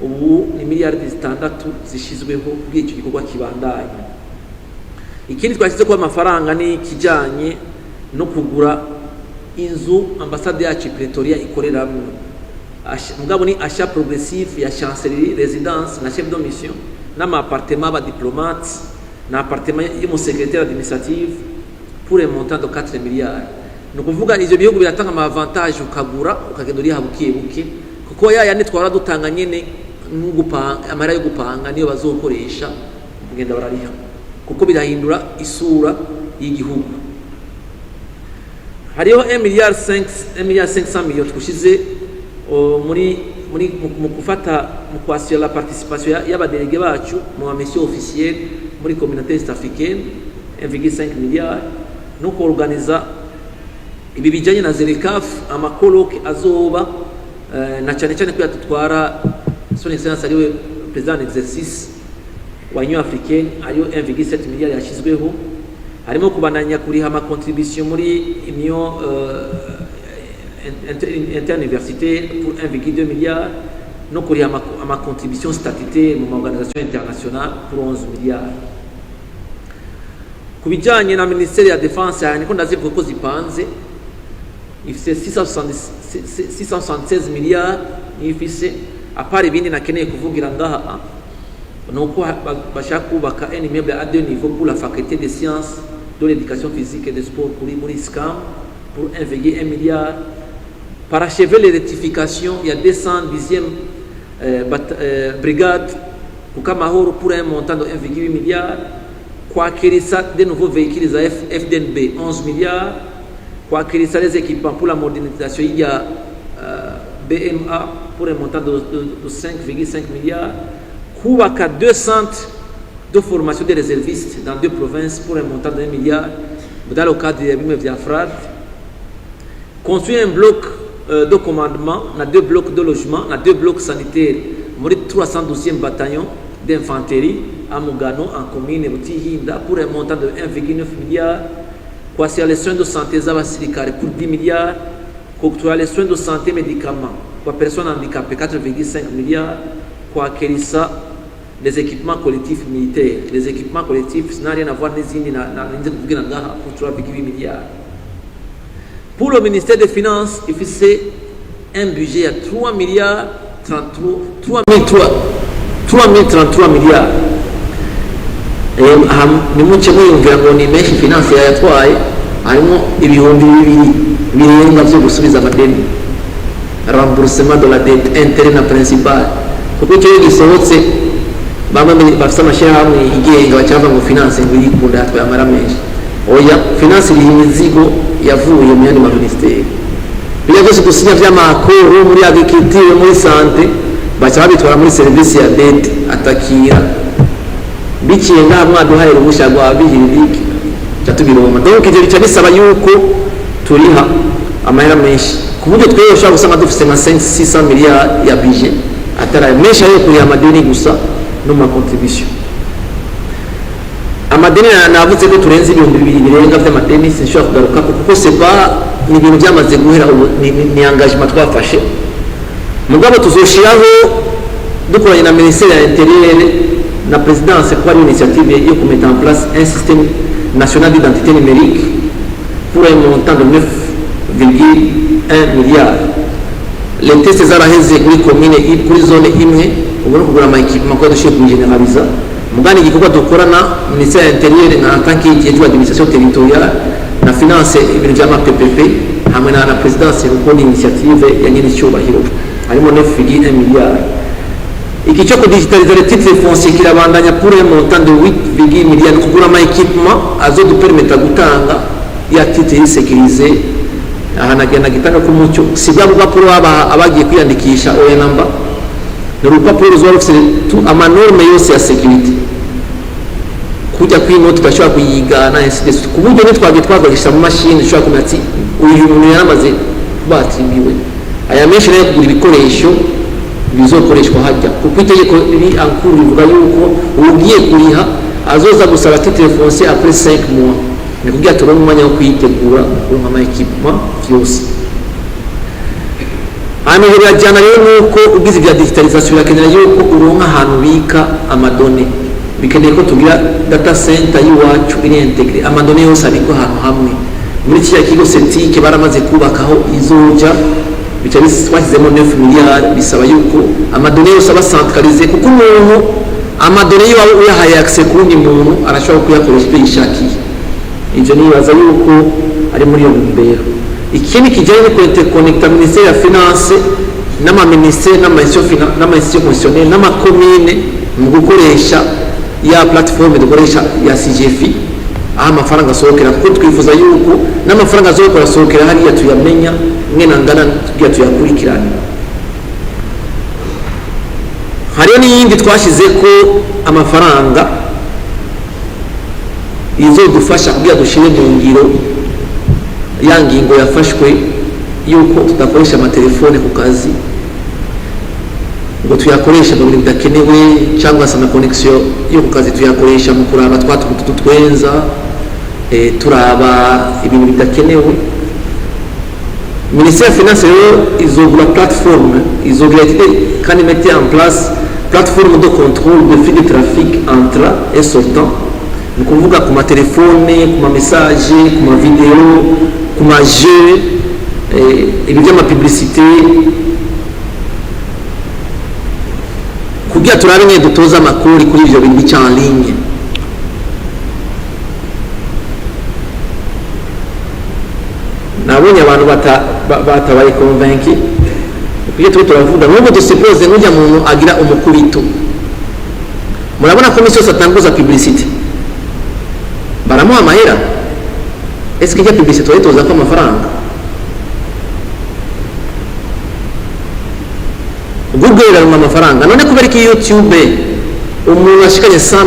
Ubu ni miliyari 6 zishizweho kugira icyo gikorwa kibandanye. Ikindi twashyize ko amafaranga ni kijanye no kugura inzu ambassade yacu Pretoria ikoreramo. Mugabo ni achat progressif ya chancellerie, résidence na chef de mission n'ama appartement ba diplomates na appartement y'umu secrétaire administratif pour un montant de 4 milliards. No kuvuga ivyo bihugu biratanga ama avantage ukagura ukagenda uri habukiye buke kuko yandi twara dutanga nyene n'ugupanga amara yo gupanga niyo bazokoresha kugenda barariha kuko birahindura isura y'igihugu. Hariho 1 milliard 500 millions twushize mu kufata mu kwasira la participation y'abadelege bacu mu mission officielle muri communauté est africaine 1,5 milliard no kuorganiza ibi bijanye na ZERECAF amakoloke azoba na cyane cyane ko yatutwara son excellence ariwe president exercice wa Union africaine ariyo 1,7 milliard yashizweho. Harimo kubananya kuriha ama contribution muri Union interuniversitaire pour 1,2 milliard no kuriha ama contribution statutaire mu organisation internationale pour 11 milliards. ku bijyanye na minisiteri ya defense yani ko ndazivuga ko zipanze ifise 676 miliyari ifise apari ibindi nakeneye kuvugira ngaha nuko bashaka kubaka un immeuble à deux niveaux pour la faculté des sciences de l'éducation physique et des sports pour ISCAM pour 1,1 milliard. Parachever les rectifications, il y a 210e brigade pour Kamahoro pour un montant de 1,8 milliard. Kwakirisa des nouveaux véhicules à FDNB 11 milliards. Kwakirisa les équipements pour la modernisation, il y a BMA pour un montant de 5,5 milliards. Kubaka 2 centres de formation des réservistes dans 2 provinces pour un montant de 1 milliard dans le cadre de Biafrad. Construire un bloc de commandement, dans 2 blocs de logement, dans 2 blocs sanitaires, pour le 312e bataillon d'infanterie à Mugano en commune Butihinda pour un montant de 1,9 milliard. Kwasi les soins de santé z'abasirikare pour 10 milliards. Koktura les soins de santé médicaments pour personnes handicapées 4,5 milliards. Kwakirisa les équipements collectifs militaires. Les équipements collectifs, ça n'a rien à voir avec les pour 3,8 milliards. Pour le ministère des Finances, il fait un budget à 3 milliards 3,033 milliards. Et nous avons vu que les finances remboursement de la dette, intérêt principal. Pourquoi tu es bamwe bafite amashyirahamwe igenga bacyava ngo finance ngo yikunda twamara menshi oya finance iri imizigo yavuye mu yandi ministeri bijya byose gusinya vy'amakoro muri agriculture muri santé bacha babitwara muri service ya dette atakira biciye ngamwa duhaye uruhushya rwa bihiriki cyatubiroma donc ivyo bica bisaba yuko turiha amahera menshi ku buryo tweye ushaka gusanga dufite nka 500-600 miliyari ya budget atara menshi ayo kuri amadeni gusa no ma contribution amadeni navuze ko turenze 2,000 birenga by'amadeni sinshobora kugaruka kuko seba ni ibintu byamaze guhera ni engagement twafashe mugabo tuzoshiraho dukoranye na ministère ya intérieur na présidence kwa initiative yo mettre en place un système national d'identité numérique pour un montant de 9,1 milliard. Les tests zaraheze kuri commune kuri zone imwe ubwo kugura ama equipement ko dushe kugeneraliza mugani gikorwa dukorana ministère ya intérieur na tanki y'ejo administration territoriale na finance ibintu bya PPP hamwe na présidence ko ni initiative ya nyine cyubahiro harimo 9,1 milliard. Iki cyo kudigitaliza les titres fonciers kirabandanya pour un montant de 8,1 milliard kugura ama equipement azo dupermettre gutanga ya titre sécurisé ahanagenda gitanga ku mucyo sibwa rupapuro abagiye kwiyandikisha oya namba ni rupapuro rufite amanorme yose ya security kujya kwino tudashobora kuyigana incident ku buryo nitwagiye twakoresha mu machine dushobora kumenya ati uyu muntu yaramaze batimbiwe aya menshi rero kugura ibikoresho bizokoreshwa hajya kuko itegeko riri ankuru rivuga yuko ugiye kuriha azoza gusaba titre foncier après 5 mois ni kugira turonke umwanya wo kwitegura kuronka ama equipement byose hano birajyana rero nuko ugize bya digitalisation yakenera yuko uronka ahantu bika amadone bikeneye ko tugira data center y'iwacu iri integre amadone yose ariko ahantu hamwe muri kiya kigo setike baramaze kubakaho izoja bica twashyizemo 9 miliyari bisaba yuko amadone yose aba centralisé kuko umuntu amadone yawe uyahaye accès kundi muntu arashobora kuyakoresha ibyo yishakiye ivyo nibaza yuko ari muri yo mbero ikindi kijanye no interconnecta ministère ya finance n'ama ministère n'ama institution n'ama commune mu gukoresha ya plateforme dukoresha ya CGFI amafaranga asohokera kuko twifuza yuko n'amafaranga azokora asohokera hariya tuyamenya mwena ngana tugiye tuyakurikirana. Hariyo n'iyindi twashize ko amafaranga izodufasha kugira dushire mu ngiro ya ngingo yafashwe yuko tudakoresha amatelefone ku kazi ngo tuyakoresha mu bintu bidakenewe cyangwa se ama connection yo ku kazi tuyakoresha mu kuraba twatwenza turaba ibintu bidakenewe. Ministère des Finances izogura plateforme kandi mettre en place plateforme de contrôle de flux de trafic entrant et sortant ni kuvuga ku matelefone, ku ma message, ku ma video, ku ma jeu, ibi by'amapublicité, kugira turabe nyine dutoza amakuru kuri ibyo bintu bica en ligne. Nabonye abantu batabaye convaincu kugira turavuga n'ubwo dusuppose n'ujya muntu agira umukubito. Murabona ko misi yose atanguza publicité baramuha amahera. Est-ce que il publicité toza ko amafaranga? Google iraruma amafaranga. None kubera ko YouTube umuntu ashikanye 100,000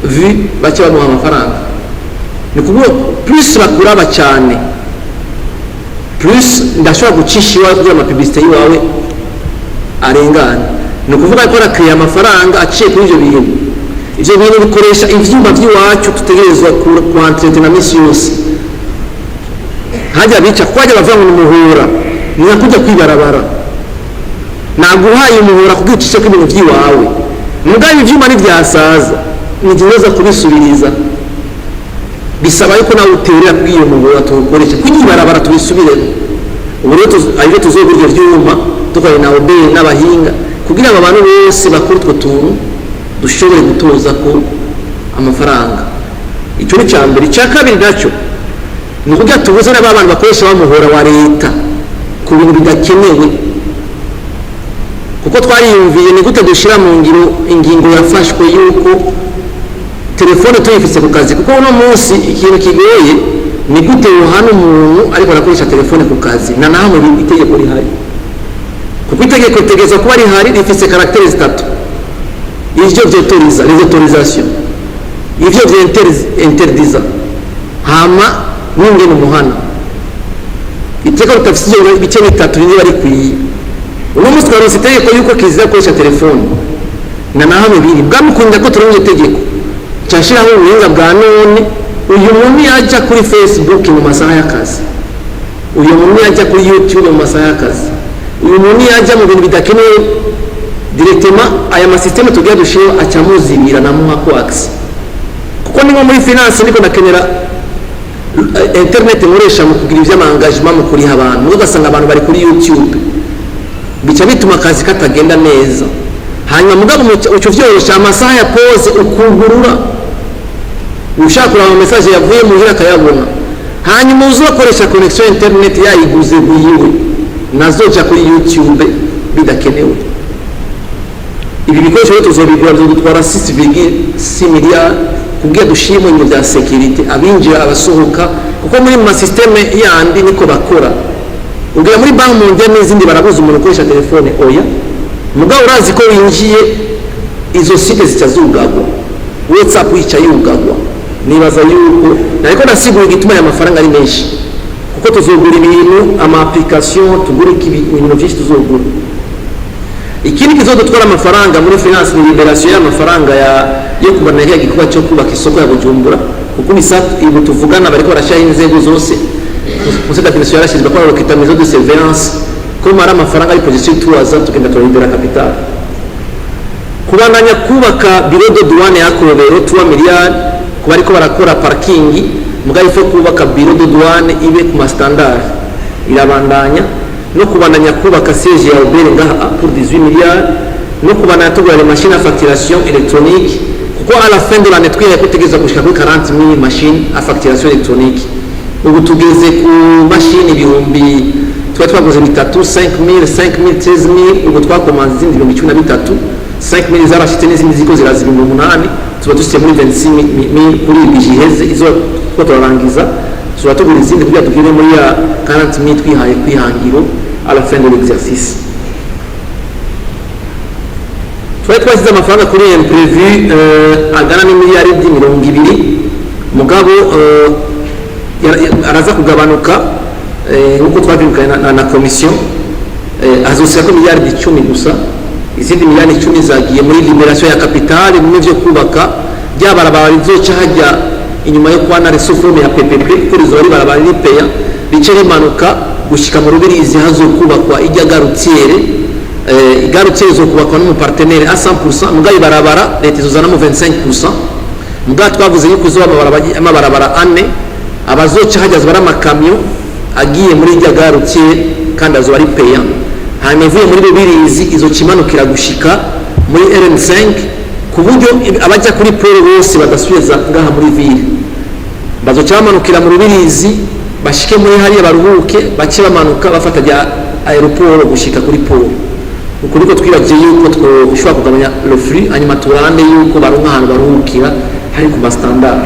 vues bace bamuha amafaranga. Ni kuvuga plus bakuraba cyane, plus ndashobora gucisha iwawe amapublicité yawe arengana. Ni kuvuga ko arakiriya amafaranga aciye kuri ibyo bintu. Ibyo bintu bikoresha ivyumba by'iwacu tutegerezwa ku entretenir misi yose. Hajya bica kwaje bavanga umuhura ni nakujya kwibarabara. Naguhaye umuhura kugicisha ibintu by'iwawe. Mugabe ivyuma n'ivyasaza nigeza kubisubiriza. Bisaba yuko nawe uterera kwiyo muhura tukoresha kwibarabara tubisubiremo. Ubu rero ayo tuzogurya vyuma tukari na obe n'abahinga kugira aba bantu bose bakora utwo tuntu dushobore gutoza ko amafaranga. Icyo ni cyambere. Icya kabiri nacyo ni kugira tubuze n'abantu bakoresha bamuhora wa leta ku bintu bidakenewe, kuko twariyumviye ni gute dushira mu ngiro ingingo yafashwe yuko telefone tuyifise ku kazi, kuko uno munsi ikintu kigoye ni gute yohana umuntu ariko arakoresha telefone ku kazi na naho mu itegeko rihari, kuko itegeko ritegeza kuba rihari rifise caractère zitatu: ivyo vyautoriza, les autorisations, ivyo interdisa, hama n'ingene umuhana. Iteka rutafise ibice bitatu niba ari kwiye. Uno munsi twarose itegeko yuko kizira gukoresha telefone na naho bibiri bwamukunda ko turonye itegeko cyashiraho ubuhinga bwa none. Uyu muntu yajya kuri Facebook mu masaha y'akazi, uyu muntu yajya kuri YouTube mu masaha y'akazi, uyu muntu yajya mu bintu bidakenewe directement. Aya masysteme tugiye dushira acamuzibira na muha ko access, kuko ni nko muri finance niko nakenera internet muresha mu kugira ivy'amangagement mu kuriha abantu. Ugasanga abantu bari kuri YouTube bica bituma akazi katagenda neza. Hanyuma mugabo uco vyorosha amasaha ya pause ukugurura, ushaka kuraba message yavuye muhira akayabona, hanyuma uzokoresha connection internet yayiguze buyiwe nazoja kuri YouTube bidakenewe. Ibi bikoresho rero tuzobigura bizodutwara 6,6 miliyari kugira dushimwe mu bya security, abinjira abasohoka, kuko muri mu systeme yandi niko bakora. Ugira muri bank mondiale n'izindi barabuza umuntu ukoresha telefone oya, mugabo urazi ko winjiye izo site zitazugagwa, WhatsApp yica yugagwa. Nibaza yuko nariko nasigura igituma ya mafaranga ari menshi, kuko tuzogura ibintu ama application, tugura ibintu byinshi tuzogura. Ikindi kizodutwara amafaranga muri finance ni liberation y'amafaranga yo kubana ya gikuba cyo kubaka isoko ya Bujumbura, kuko bisatu ibu tuvugana bariko barashaye inzego zose. Conseil d'administration yarashizwe kwa lokita maison de surveillance ko mara amafaranga ari position tuwaza tugenda turindira capital. Kubandanya kubaka bureau de douane ya Kobero 3 miliyari kuba ariko barakora parking, mugaye fo kubaka bureau de douane ibe ku standard irabandanya, no kubandanya kubaka siège ya Obere ngaha pour 18 miliyari, no kubandanya tugura les machines à facturation électronique, kuko à la fin de l'année twiye kutegeza gushika kuri 40,000 machines à facturation électronique. Ubu tugeze ku machine ibihumbi twaguze bitatu 5,000 13,000, ubu twakomanze izindi 13,000 5,000 zarashite n'izindi ziko ziraziba 8, tuba dufite muri 26,000 kuri bigiheze. Izo ko turarangiza tuba tugura izindi kugira tugire muri ya 40,000 twihaye kwihangiro à la fin de l'exercice. Twasize amafaranga kuri imprévu agana n'imiliyari 20, mugabo araza kugabanuka nkuko twabyumvikanye na commission. Azosira ko miliyari 10 gusa, izindi miliyari 10 zagiye muri liberation ya capital mu byo kubaka byabarabara bizoca hajya inyuma yo kwana resoforme ya PPP, kuko rizori barabara ripeya rice rimanuka gushika mu rubirizi hazo kubakwa ijya garutiere zo kubakwa n'umupartenaire à 100%, mugaye barabara leta izozana mu 25%. mbwa twavuze yuko uzo amabarabara ane abazoca hajyaza baramakamyo agiye muri rya garuke kandi azo bari peya hanyuma ivuye muri Rubirizi izo kimanukira gushika muri RN5 ku buryo abajya kuri pole bose badasubiza ngaha muri ville bazoca bamanukira mu Rubirizi bashike muri hariya baruhuke bace bamanuka bafata rya aeroport gushika kuri pole uko niko twibagiye yuko twoshobora kugabanya le flux hanyuma turande yuko baronka ahantu baruhukira hari ku standard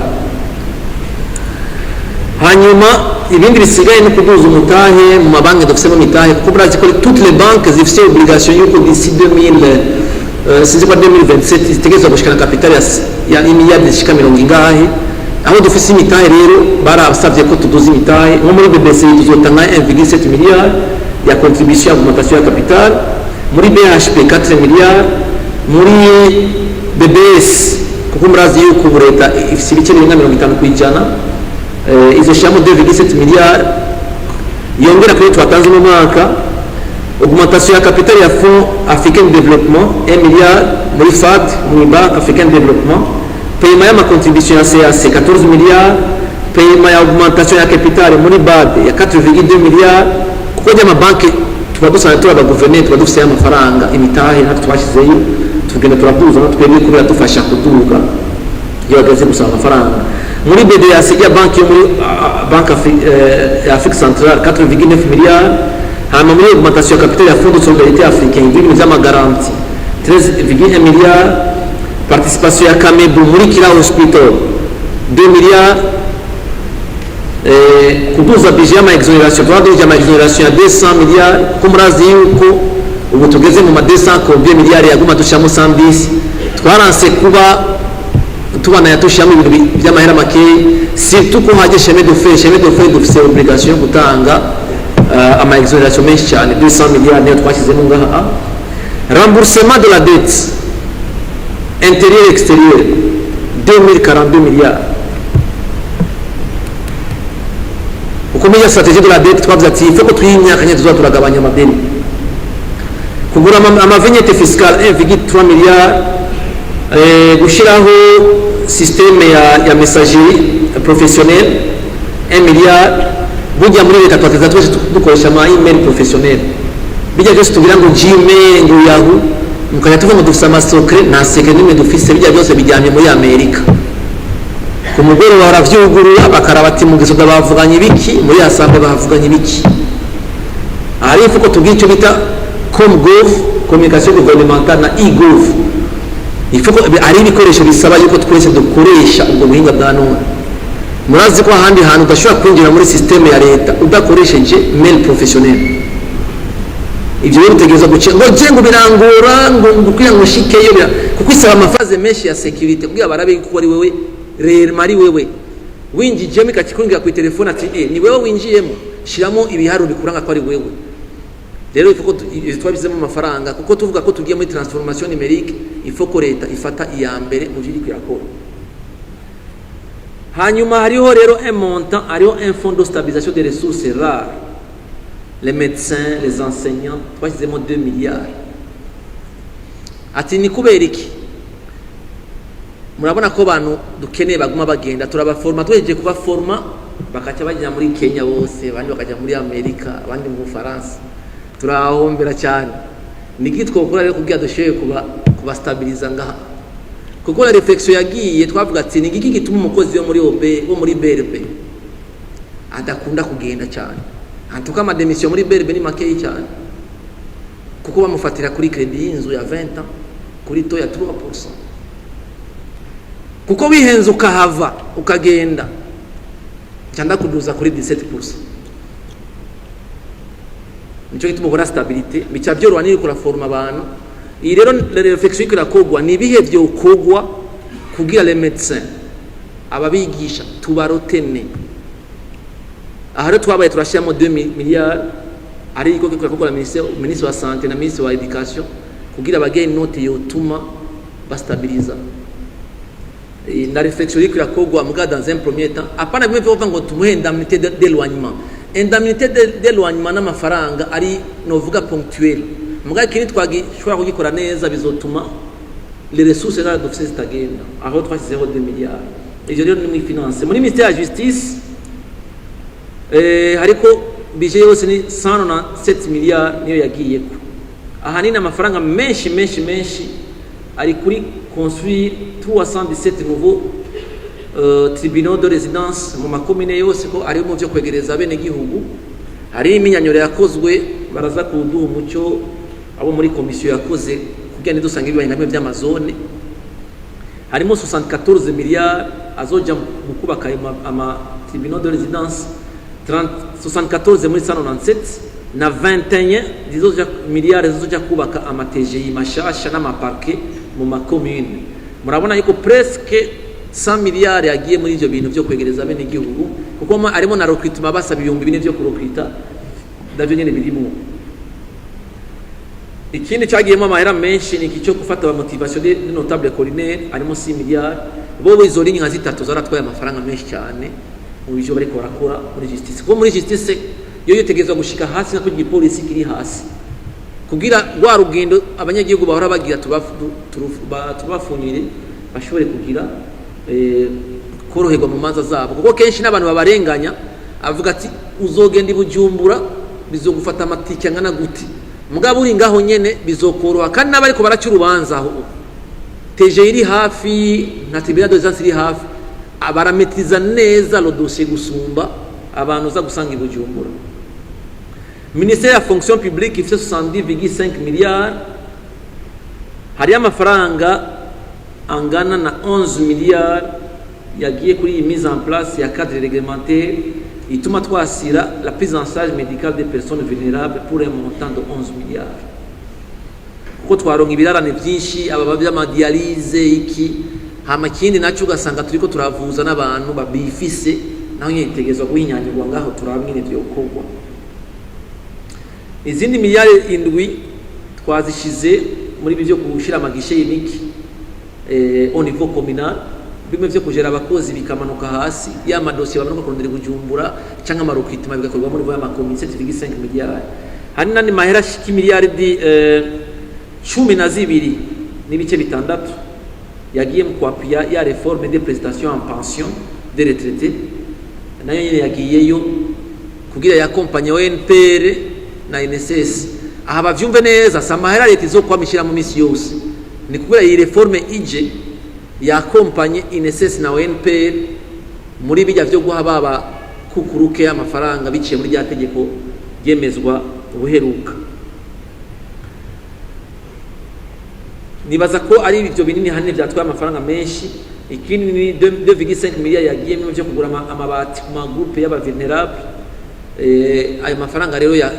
hanyuma ibindi bisigaye no kuduza umutahe mu mabanki dufisemo mitahe kuko burazi ko toutes les banques zifite obligation yuko d'ici 2027 zitegerezwa gushikana capital ya miliyari zishika 70 ingahe aho dufise imitahe rero barabasavye ko tuduza imitahe nko muri BBC tuzotanga 1,7 miliyari ya contribution à augmentation ya capital muri BHP 4 miliyari muri BBS kuko murazi yuko leta ifise ibice 50% izo shamo 2,7 miliyari yongera kuri twatanze mu mwaka augmentation ya capital ya Fonds Africain de Développement 1 milliard muri FAD muri Banque Africaine de Développement paiement ya ma contribution ya CAC 14 milliards paiement ya augmentation ya capital muri BAD ya 4,2 milliards kuko ya mabanki tubagusana turaba gouvernement tubadufise amafaranga imitahe natwe twashizeyo tugenda turabuza no twebwe kubera dufasha kuduga iyo bagaze gusaba amafaranga muri BDAC ya banki yo muri Banque Afrique Centrale 4,9 milliards hama muri augmentation ya capital ya Fonds de Solidarité Africain ibintu by'ama garantie 13,1 milliards participation ya Kamebu muri Kira Hospital 2 milliards kuduza budget ya exoneration twaduza ya exoneration ya 200 milliards kumurazi yuko ubu tugeze mu 200 miliyari yaguma dushamo 110 twaranse kuba tubana yatushamo ibintu by'amahera make surtout ko haje chemin de fer dufise obligation gutanga ama exoneration menshi cyane 200 miliyari niyo twashizemo ngaha remboursement de la dette intérieur extérieur 2042 milliards ukomeye stratégie de la dette twavuze ati il faut que twimyaka nyine turagabanya amadeni kugura ama vignette fiscale 1,3 milliards gushiraho système ya messagerie professionnelle 1 milliard burya muri leta twateza twese dukoresha ama email professionnel bijya byose tugira ngo Gmail ngo Yahoo mukanya tuvuga ngo dufise ama secret na secret nimwe dufise bijya byose bijyanye muri Amerika ku mugoro baravyugurura bakarabati mu gisoda bavuganye biki muri assemblée bavuganye biki ari fuko tugice bita comgov communication gouvernementale na e-gov ifuko ari ibikoresho bisaba yuko twese dukoresha ubwo buhinga bwa none murazi ko ahandi hantu udashobora kwinjira muri systeme ya leta udakoresheje mail professionnel ivyo rero utegereza guce ngo je ngo birangora ngo kugira ngo shikeyo kuko isaba amafaze menshi ya security kugira barabe ko ari wewe rero mari wewe winjije mikakikungira ku telefone ati ni wewe winjiyemo shiramo ibiharo bikuranga ko ari wewe rero ifuko twabizemo amafaranga kuko tuvuga ko tugiye muri transformation numérique ifoko leta ifata iya mbere mu biri kuyakora hanyuma hariho rero un montant hariho un fonds de stabilisation des ressources rares les médecins les enseignants twashizemo 2 milliards ati ni kubera iki murabona ko abantu dukeneye baguma bagenda turabaforma tweje kubaforma bakaca bajya muri Kenya bose abandi bakaja muri Amerika abandi mu France turahombera cyane niki twokora rero kugira dushoye kuba stabiliza ngaha kuko la réflexion yagiye twavuga ati niki gituma umukozi wo muri OB wo muri BRB adakunda kugenda cyane antuka ama démission muri BRB ni makeyi cyane kuko bamufatira kuri credit y'inzu ya 20 ans kuri to ya 3% kuko bihenze ukahava ukagenda cyanda kuduza kuri 17%. Nico gituma ubona stabilité bica byorwa niri kuraforma abantu iyi rero réflexion irakogwa ni bihe byo kogwa kugira les médecins ababigisha tubarotene aha rero twabaye turashiramo 2 milliards ari iko kikora ministre wa santé na ministre wa education kugira bageye note yotuma bastabiliza na réflexion irakogwa muga dans un premier temps apana bimwe byo ngo tumuhe indemnité d'éloignement indemnité d'éloignement n'amafaranga ari novuga ponctuel muga kiri twagishobora kugikora neza bizotuma les ressources là dufise zitagenda aho twashyizeho 2 miliyari ivyo rero ni mu finance muri ministère ya justice hariko bije yose ni 197 miliyari niyo yagiyeko ahanini amafaranga menshi ari kuri construire 317 nouveaux tribunaux de résidence mu makomine yose ko ari mu byo kwegereza bene gihugu hari iminyanyoro yakozwe baraza kuduha umucyo abo muri komisiyo yakoze kugira ndusanga ibibanye nkamwe by'amazone harimo 74 miliyari azoja mu kubaka ama tribunaux de résidence 74 muri 197 na 21 zizoja miliyari zizoja kubaka ama TGI mashasha n'amaparke mu makomune murabona yuko presque 100 miliyari yagiye muri ivyo bintu byo kwegereza bene igihugu kuko arimo na recruitment basaba 2000 byo kurokrita davyo nyene birimo ikindi cyagiyemo amahera menshi ni kicho gufata ba motivation de notable collinaire arimo 6 miliyari bo izo linye nka zitatu zaratwaye amafaranga menshi cyane mu bijo bariko barakora muri justice kuko muri justice yo yotegezwa gushika hasi nako igipolisi kiri hasi kugira rwa rugendo abanyagihugu bahora bagira tubafunyire bashobore kugira koroherwa mu manza zabo kuko kenshi n'abantu babarenganya avuga ati uzogenda ibujumbura bizogufata amatike angana guti mugabo uri ngaho nyene bizokoroha kandi nabari ko baraca urubanza aho teje iri hafi na tribunal de justice iri hafi abarametriza neza lo dossier gusumba abantu za gusanga ibujumbura ministère ya fonction publique ifite 70,5 miliyari hari amafaranga angana na 11 miliyari yagiye kuri iyi mise en place ya cadre réglementaire ituma twasira la prise en charge médicale des personnes vulnérables pour un montant de 11 miliyari kuko twaronka ibirarane byinshi aba by'amadialyse iki hama kindi naco ugasanga turiko turavuza n'abantu babifise naho nyitegezwa guhinyanyirwa ngaho turabwine byo kogwa izindi miliyari 7 twazishize muri bivyo kushira amagishe y'imiki au niveau communal bimwe byo kujera abakozi bikamanuka hasi ya madosiye bamanuka kurondera Bujumbura cyangwa amarukitima bigakorwa muri voya makomune 7,5 miliyari hani nani mahera shiki miliyari 12 n'ibice bitandatu yagiye mu kwapia ya réforme des prestations en pension des retraités nayo nyine yagiyeyo kugira yakompanye ONPR na NSS aha bavyumve neza samahera leta izokwamishira mu misi yose ni kugira iyi reforme ije yakompanye NSS na ONPR muri bijya byo guha baba kukuruke amafaranga biciye muri rya tegeko ryemezwa ubuheruka nibaza ko ari ibyo binini hanne byatwaye amafaranga menshi ikindi ni 2,5 miliyari yagiye mu byo kugura amabati ku magroupe y'aba vulnerable ayo mafaranga rero ya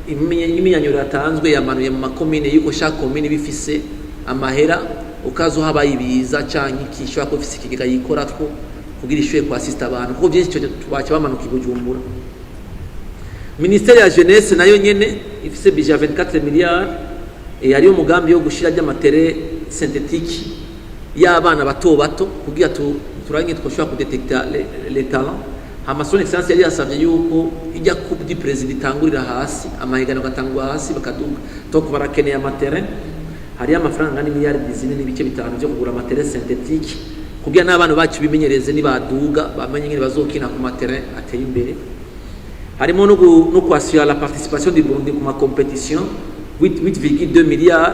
iminyanyuro yatanzwe yamanuye mu makomine yuko shaka komine bifise amahera ukazo habaye ibiza canke ikishwa ko fisi kigega yikora two kugira ishuye kwa assist abantu kuko byinshi cyo twacha bamanuka ibujumbura ministère ya jeunesse nayo nyene ifise budget 24 miliyari yari umugambi yo gushira ry'amatere synthétique y'abana bato kugira turange twoshobora kudetecta les talents Son Excellence yari yasabye yuko ijya coupe du president itangurira hasi amahigano gatangwa hasi bakaduga toko barakeneye amatere hari amafaranga ni miliyari 10 n'ibice bitanu byo kugura amatere synthétique kugira n'abantu bacu bimenyereze nibaduga bamenye ngene bazokina ku matere ateye imbere harimo no kwasura la participation du Burundi ku ma compétition 8,2 miliyari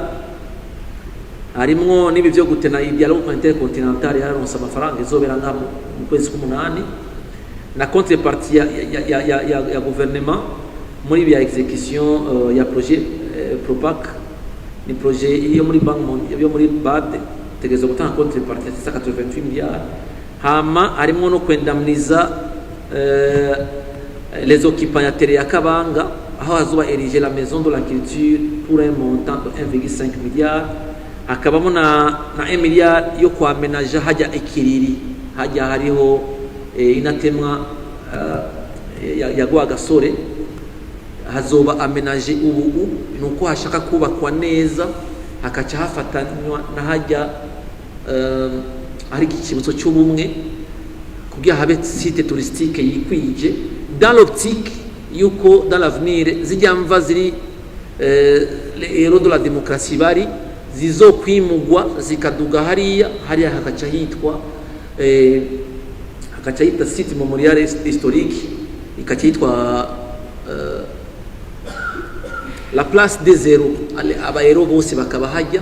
harimo nibi byo gutena dialogue intercontinental yaronse amafaranga izobera ngamo mu kwezi k'umunani na contrepartie ya gouvernement muri bya exécution ya projet Propac ni projet iyo muri bank yo muri BAD tegezo gutanga contrepartie ya 88 miliyari hama harimo no kwendamniza les occupants ya Kabanga aho hazuba ériger la maison de la culture pour un montant de 1,5 miliyari hakabamo na 1 miliyari yo kwamenaje hajya ikiriri hajya hariho inatemwa yagwa gasore hazoba amenaje ubu nuko hashaka kubakwa neza hakaca hafatanywa na hajya ari ikibutso cy'ubumwe kugira habe site touristique yikwije dans l'optique yuko dans l'avenir zijya mva ziri les héros de la démocratie bari zizokwimugwa zikaduga hariya hakaca hitwa hakaca hitwa site memorial historique, ikaca hitwa la place des héros, abayero bose bakaba hajya,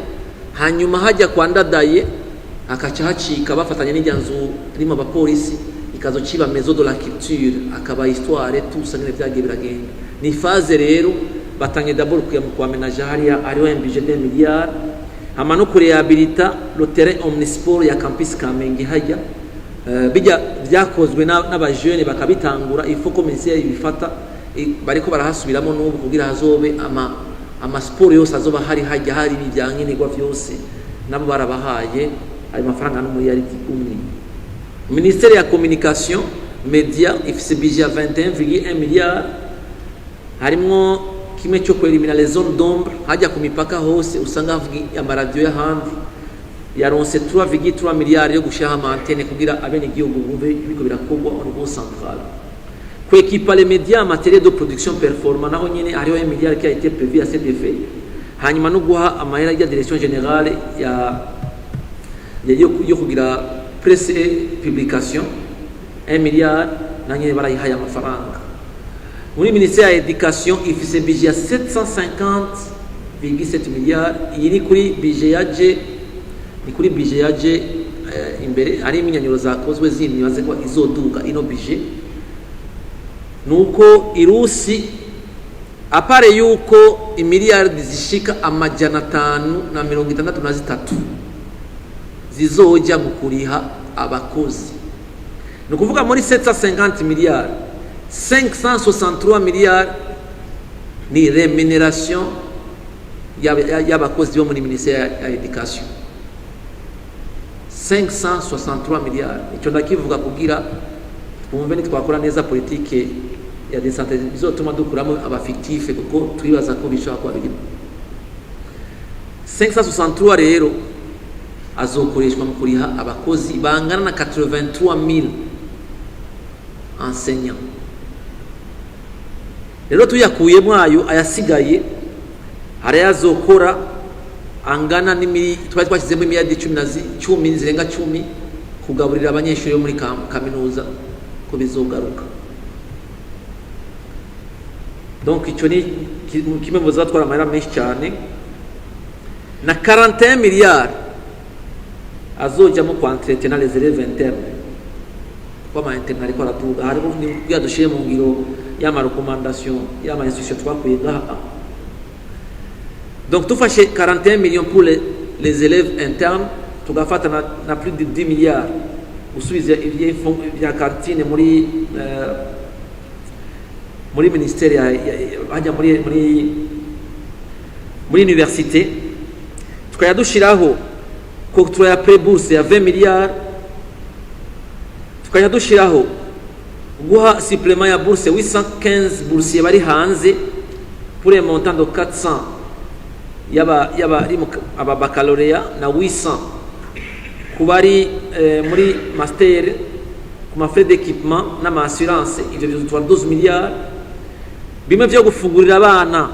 hanyuma hajya kwa Ndadaye hakaca hacika bafatanya n'ijyanzu rimo abapolisi ikazo ciba maison de la culture, akaba histoire tout ça ngene byagiye biragenda. Ni phase rero batanye d'abord kuya mu kwamenaje hariya ariho un budget de milliards, hama no kurehabilita le terrain omnisport ya campus Kamenge hajya bijya byakozwe n'abajeune bakabitangura, ifo ko ministère ibifata bariko barahasubiramo n'ubu kugira hazobe ama sport yose azoba hajya hari ibyankenerwa byose nabo barabahaye ayo mafaranga no muri yari 10. Ministère ya communication media ifise budget ya 21,1 milliards, harimo kimwe cyo kwelimina les zones d'ombre hajya ku mipaka hose usanga havuga amaradio y'ahandi yaronse 3,3 milliards yo gushiraho amantene kugira abene igihugu bumve biko birakogwa au niveau central. Équiper les médias en matière de production performante, naho nyine hariho 1 milliard qui a été prévu à cet effet. Hanyuma no guha amahera ya direction générale yo kugira presse et publication 1 milliard nanyine barayihaye amafaranga. Muri ministère ya education ifise budget ya 750,7 milliards, iri kuri budget yaje imbere ari iminyanyuro zakozwe zindi baze ko izoduga ino budget. Nuko irusi apare yuko imiliyardi zishika 563 zizoja mu kuriha abakozi. Nukuvuga muri 750 milliards 563 milliards ni rémunération y'abakozi bo muri ministère ya education. 563 milliards icyo ndakivuga kugira twumve nitwakora neza politike ya decentralisation bizotuma dukuramo abafictife kuko twibaza ko bishobora kuba birimo. 563 rero azokoreshwa mu kuriha abakozi bangana na 83,000 enseignants. Rero tuyakuyemo ayo ayasigaye hari azokora angana twashyizemo imiliyardi 10 zirenga 10 kugaburira abanyeshuri muri kaminuza ko bizogaruka. Donc icyo ni kimwe mu zatwara amahera menshi cyane, na 41 milliards azojyamo kwa entretenir les élèves internes kwa ma interne ariko araduga harimo yadushiye mu ngiro y'ama recommandation y'ama institution twakuye ngaha. Donc tufashe 41 millions pour les élèves internes, tugafata na plus de 10 milliards usubiza ibya cantine muri ministère hajya muri université, tukayadushiraho octroi ya pré-bourse ya 20 milliards, tukayadushiraho guha supplément ya bourse 815 boursiers bari hanze pour un montant de 400 aba baccalauréat na 800 kubari muri master ku mafrais d'équipement na ma assurance, ivyo bizotwara 12 milliards. Bimwe byo gufungurira abana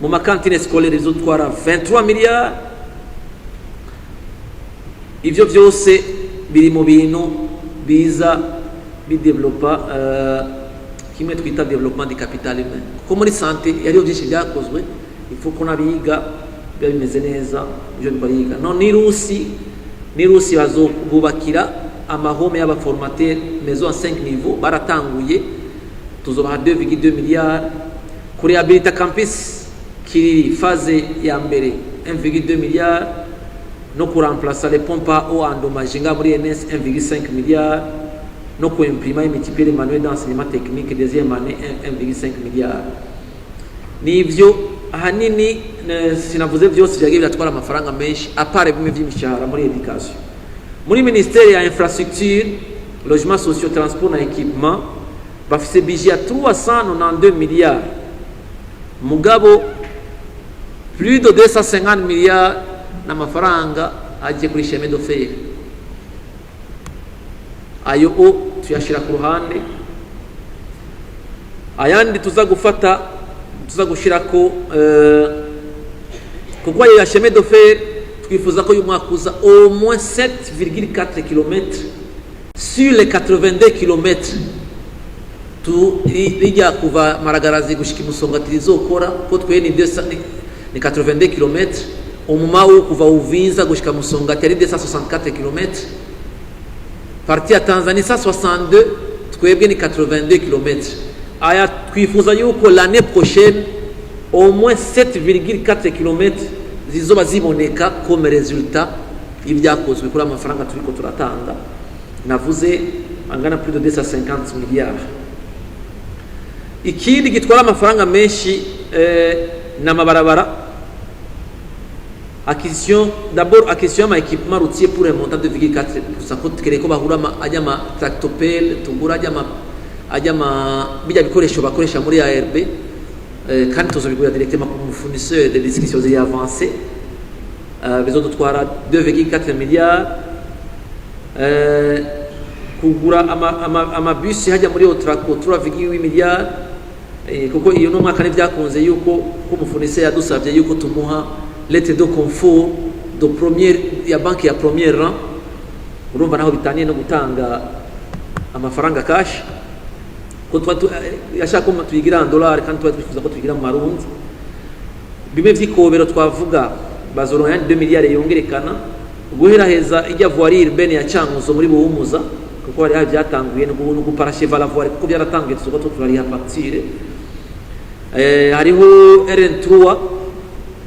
mu makantine scolaire bizotwara 23 milliards. Ivyo byose biri mu bintu biza bidevelopa kimwe twita development de capital humain. Kuko muri santé yariyo byinshi byakozwe, ifu ko nabiga biba bimeze neza ibyo bariga. No ni Rusi bazobubakira amahome y'abaformateur maison 5 niveaux baratanguye, tuzobaha 2,2 milliards. Kurehabilita campus Kiriri phase ya mbere 1,2 milliards, no kuremplacer les pompes à eau endommagées muri NS 1,5 milliards, no kuimprimer et multiplier les manuels d'enseignement technique deuxième année 1,5 milliards. Nivyo ahanini sinavuze byose byagiye biratwara amafaranga menshi apare bimwe by'imishahara muri education. Muri ministère ya infrastructure, logement socio transport na équipement bafise budget ya 392 milliards, mugabo plus de 250 milliards n'amafaranga agiye kuri chemin de fer. Ayo tuyashira ku ruhande, ayandi tuza gushira ko kuko ayo ya chemin de fer twifuza ko y'umwaka uza au moins 7,4 km sur les 82 km rijya kuva Maragarazi gushika Musongati rizokora ko twe ni 82 km, umuma wo kuva Uvinza gushika Musongati ari 264 km, parti ya Tanzania 162, twebwe ni 82 km. Aya twifuza yuko l'année prochaine au moins 7,4 km zizoba ziboneka comme résultat y'ibyakozwe kuri amafaranga turiko turatanga, navuze angana plus de 250 milliards. Ikindi gitwara amafaranga menshi n'amabarabara, acquisition d'abord acquisition ma équipement routier pour un montant de 2,4%, ko twereko bahura ajya ma tractopelle tugura ajya ma bijya bikoresho bakoresha muri ARB, kandi tuzobigura directement ku fournisseur de discussions avancées, bizodutwara 2,4 milliards. Kugura amabisi hajya muri Otraco 3,8 milliards, kuko iyo no mwaka n'ibyakunze yuko ko umufournisseur yadusabye yuko tumuha lettre de confort de première ya banki ya premier rang. Urumva naho bitaniye no gutanga amafaranga cash, ko yashaka ko tuyigira en dollars kandi twifuza ko tuyigira mu marundi. Bimwe vy'ikobero twavuga bazoronka 2 milliards yongerekana, guheraheza ijya voirie urbaine ya Cankuzo muri Buhumuza, kuko hari byatanguye no guparacheva la voirie kuko byaratanguye tuzo ko turariha facture. Hariho RN3,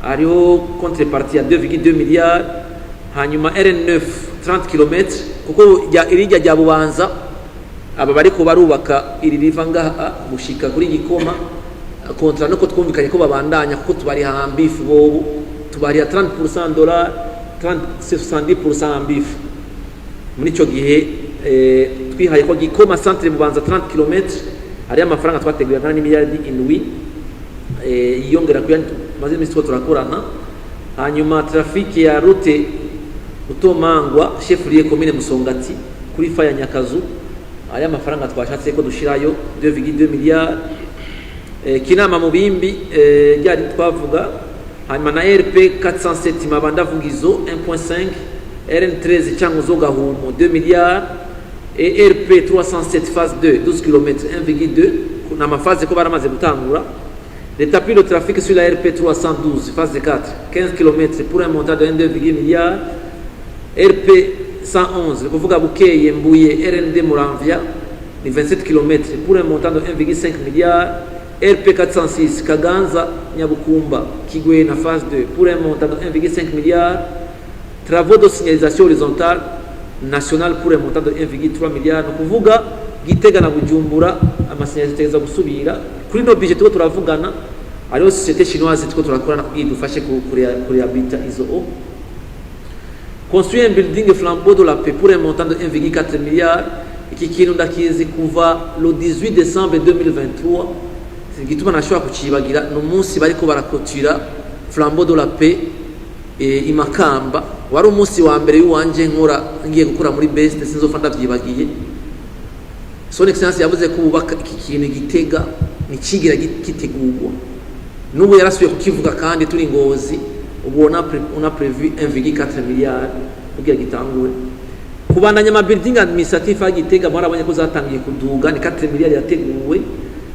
hariho contrepartie ya 2,2 milliards, hanyuma RN9 30 km kuko irijya rya Bubanza aba bariko barubaka iri riva ngaha gushika kuri Gikoma, kontra nuko twumvikanye ko babandanya kuko tubari hambifu bobu tubari 30% dollars 70% ambifu. Muri ico gihe twihaye ko Gikoma centre Bubanza 30 km ari amafaranga twateguye ngana ni miliyari indwi, yongera kuya maze imisiko turakorana. Hanyuma traffic ya route Utomangwa chefferie commune Musongati kuri faya Nyakazu ari amafaranga twashatse ko dushirayo 2,2 milliards. Kinama Mubimbi ryari twavuga, hanyuma na RP 407 Mabanda Vugizo 1.5, RN13 Cankuzo Gahumo 2 milliards et RP 307 phase 2 12 km 1,2 na mafaze ko baramaze gutangura. L'étape de trafic sur la RP 312 phase 4 15 km pour un montant de 1,2 milliards. RP 111 kuvuga Bukeye Mbuye RND Muramvya ni 27 km pour un montant de 1,5 milliards. RP 406 Kaganza Nyabukumba Kigwe na phase 2 pour un montant de 1,5 milliards. Travaux de signalisation horizontale nationale pour un montant de 1,3 milliards. No kuvuga Gitega na Bujumbura amasignalisation za gusubira kuri no budget tuko turavugana, ariyo société chinoise tuko turakorana kugira dufashe kuri habita izo o. Construire un building flambeau de la paix pour un montant de 1,4 milliards. Iki kintu ndakizi kuva le 18 décembre 2023, gituma nashobora kucibagira no munsi bariko barakotira flambeau de la paix Imakamba, wari umunsi wa mbere y'uwanje nkora ngiye gukora muri best, sinzofa ndavyibagiye. Son excellence yavuze ko ubaka iki kintu Gitega ni kigira gitegurwa, n'ubu yarasubiye kukivuga kandi turi Ngozi. Ubu on a prévu 1,4 milliards kugira gitangure. Kubandanya ama building administratif ya Gitega mwarabonye ko zatangiye kuduga, ni 4 milliards yateguwe.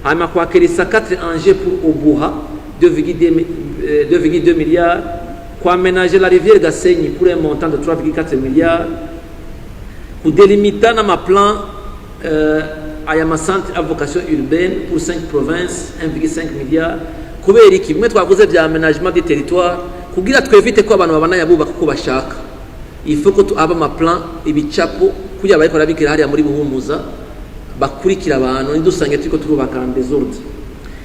Hanyuma kwakerisa 4 engins pour Obuha 2,2 milliards. Pour aménager la rivière Gasenyi pour un montant de 3,4 milliards. Pour délimiter ma plan ayama centre à vocation urbaine pour 5 provinces 1,5 milliards. Kubera iki mwe twavuze bya aménagement des territoires kugira twevite ko abantu babana yabubaka ko bashaka, il faut ko aba ma plan ibicapo kugira bariko rabikira hariya muri Buhumuza bakurikira abantu nidusange turiko turubaka en désordre.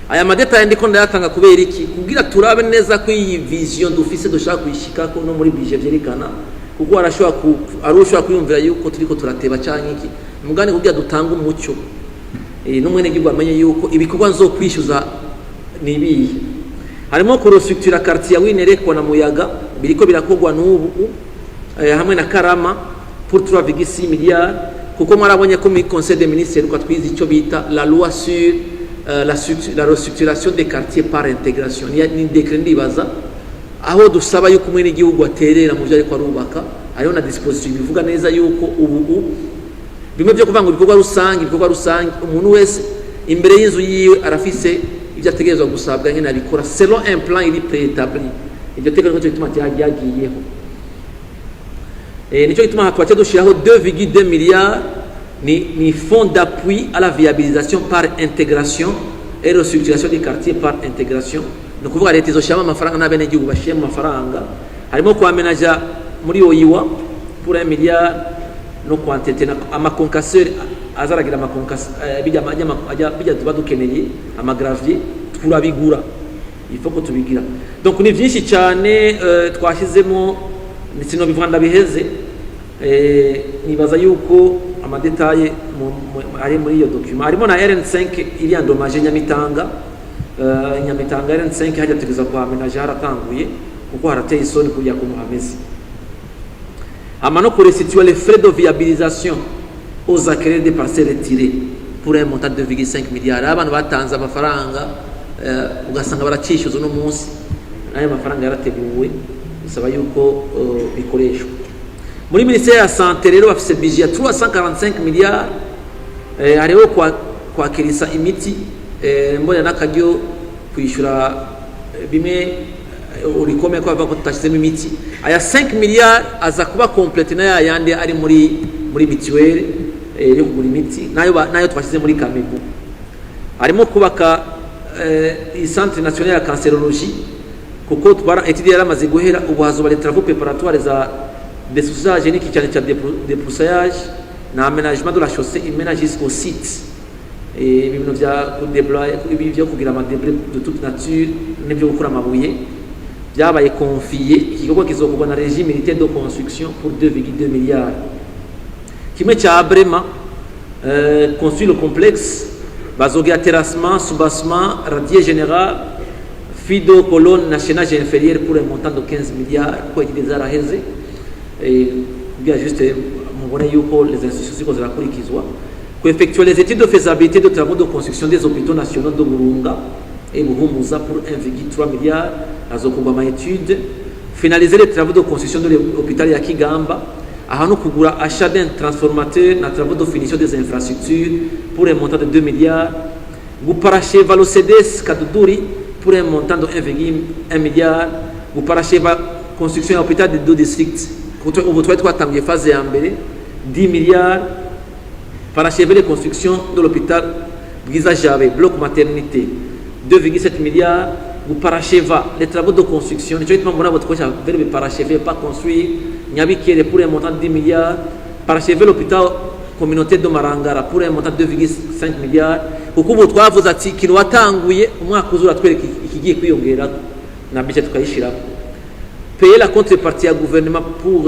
Aya madetail ndiko ndayatanga kubera iki kugira turabe neza ko iyi vision dufise dushaka kuyishika ko no muri budget vyerekana, kuko arashobora kuyumvira yuko turiko turateba canke iki mugane kugira dutanga umucyo n'umwene gibwa amenye yuko ibikorwa nzokwishyuza nibiye. Harimo kurestructura quartier ya Winerekwa na Muyaga biriko birakogwa n'ubu hamwe na Karama pour 3,6 milliards, kuko mwarabonye ko mu conseil des ministres ko twize ico bita la loi sur la restructuration des quartiers par intégration. Ni décret ndibaza aho dusaba yuko umwe n'igihugu aterera mu byo ariko arubaka. Hariho na disposition bivuga neza yuko ubu bimwe byo kuvuga ngo ibikorwa rusange umuntu wese imbere y'inzu yiwe arafise ibyo ategerezwa gusabwa nyine abikora selon un plan iri préétabli. Ibyo tegeko cyo gituma cyagiyeho nicyo gituma twacha dushiraho 2,2 milliards ni fonds d'appui à la viabilisation par intégration et restructuration des quartiers par intégration. No kuvuga leta izoshiramo amafaranga n'abene gihugu bashiyemo amafaranga, harimo kwamenaja muri oyiwa pour 1 milliard no kwantete amakonkasseur azaragira amakonkasseur bijya tuba dukeneye amagravier turabigura, il faut ko tubigira. Donc ni byinshi cyane twashizemo nditsino bivanda biheze nibaza yuko amadetaye ari muri iyo document. Harimo na RN5 iri endommage Nyamitanga Nyamitanga RN5 hajya tugeza kwa amenaje haratanguye kuko harateye isoni kujya ku muhamezi. Amano pour restituer les frais de viabilisation aux acquéreurs des parcelles retirées pour un montant de 2,5 milliards. Abantu batanze amafaranga ugasanga baracishuza no munsi nayo mafaranga yarateguwe bisaba yuko bikoreshwa. Muri ministère ya santé rero bafise budget ya 345 milliards hariho kwakirisa imiti mbona nakajyo kwishura bimwe urikome kwa bako tutashizemo imiti aya 5 milliards aza kuba complete na yandi ari muri mituelle yo kugura imiti nayo twashize muri Kamego. Harimo kubaka centre national ya cancérologie kuko twara étude yaramaze guhera ubu hazoba les travaux préparatoires za dessouchage génique cyane cya débroussaillage na aménagement de la chaussée iménage jusqu'au site ibintu bya kudeployer ibyo kugira ama débris de toute nature n'ibyo gukora amabuye byabaye confié ikigo kizokorwa na régime militaire de construction pour 2,2 milliards. Kimwe cya Brema construit le complexe bazogia terrassement soubassement radier général fido colonne nationale inférieure pour un montant de 15 milliards quoi qui des araheze bien juste mubone yuko les institutions zirakurikizwa ko effectuer les études de faisabilité de travaux de construction des hôpitaux nationaux de Burunga et Buhumuza pour 1,3 milliards azokorwa ma étude finaliser les travaux de construction de l'hôpital ya Kigamba ahano kugura achat d'un transformateur na travaux de finition des infrastructures pour un montant de 2 milliards guparacheva le CDS Kaduduri pour un montant de 1,1 milliard guparacheva construction ya hôpital de 2 districts ubu twatangiye phase ya mbere 10 milliards parachever les constructions de l'hôpital Bwiza Jabe bloc maternité 2,7 milliards guparacheva les travaux de construction nico ituma mbona botkocha verbe parachever pas construire Nyabikere pour un montant de 10 milliards parachever l'hôpital communautaire de Marangara pour un montant de 2,5 milliards kuko ubu twavuze ati kintu watanguye umwaka uzura twereka ikigiye kwiyongera na budget tukayishira. Payer la contrepartie à gouvernement pour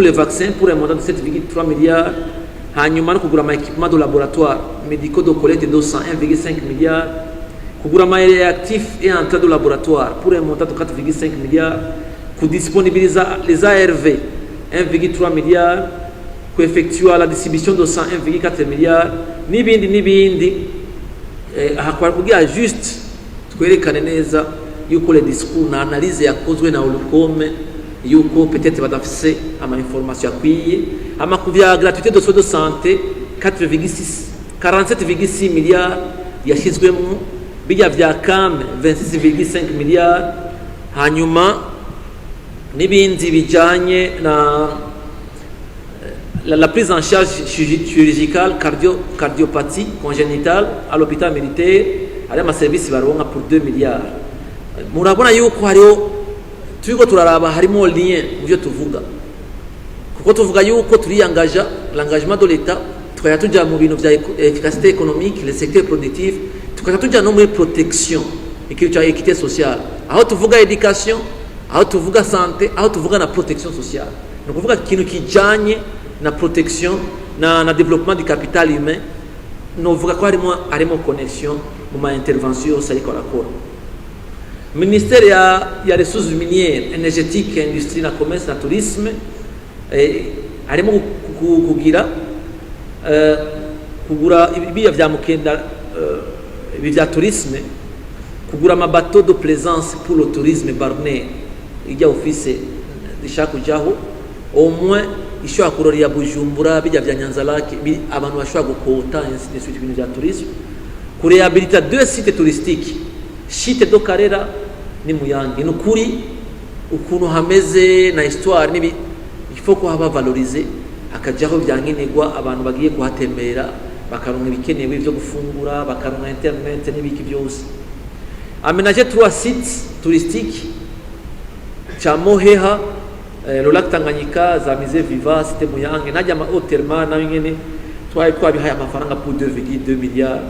les vaccins pour un montant de 7,3 milliards. Hanyuma no kugura ma équipement de laboratoire médicaux de collecte de 101,5 milliards. Kugura ma réactifs et entrée de laboratoire pour un montant de 4,5 milliards. Pour disponibiliser les ARV 1,3 milliards. Pour effectuer la distribution de 101,4 milliards. Nibindi hakwara kugira juste twerekane neza yuko les discours na analyse yakozwe na Olukome yuko peut-être badafise ama information akwiye ama kuvya gratuité de soins de santé 47,6 milliards yashizwemo bijya vya CAM 26,5 milliards hanyuma nibindi bijanye na la prise en charge chirurgicale cardiopathie congénitale à l'hôpital militaire ari ma service baronka pour 2 milliards. Murabona yuko hariho turiko turaraba harimo lien muvyo tuvuga kuko tuvuga yuko turiyangaja l'engagement de l'État tukaya tuja mu bintu vya efficacité économique le secteur productif tukaya tuja no muri protection équité sociale aho tuvuga éducation aho tuvuga santé aho tuvuga na protection sociale no kuvuga kintu kijanye na protection na développement du capital humain no vuga ko harimo connexion mu ma intervention yose ariko arakora. Ministère ya ressources minières énergétiques industrie na commerce na tourisme harimo kugura ibiya vya mukenda ibya tourisme kugura amabateau de plaisance pour le tourisme barne ijya office rishaka kujaho au moins ishobora kurorera Bujumbura bijya bya Nyanza Lake abantu bashobora gukota n'isuite ibintu bya tourisme kurehabilita deux sites touristiques site do Karera ni Muyange n'ukuri ukuntu hameze na histoire nibi ifo ko haba valoriser akajaho byankenegwa abantu bagiye kuhatembera bakaronka ibikenewe byo gufungura bakaronka internet n'ibiki byose aménager 3 sites touristiques cha Moheha le lac Tanganyika za Musée Viva Cité Muyange najya ma Hotelma na nyene twabihaye amafaranga pour 2,2 milliards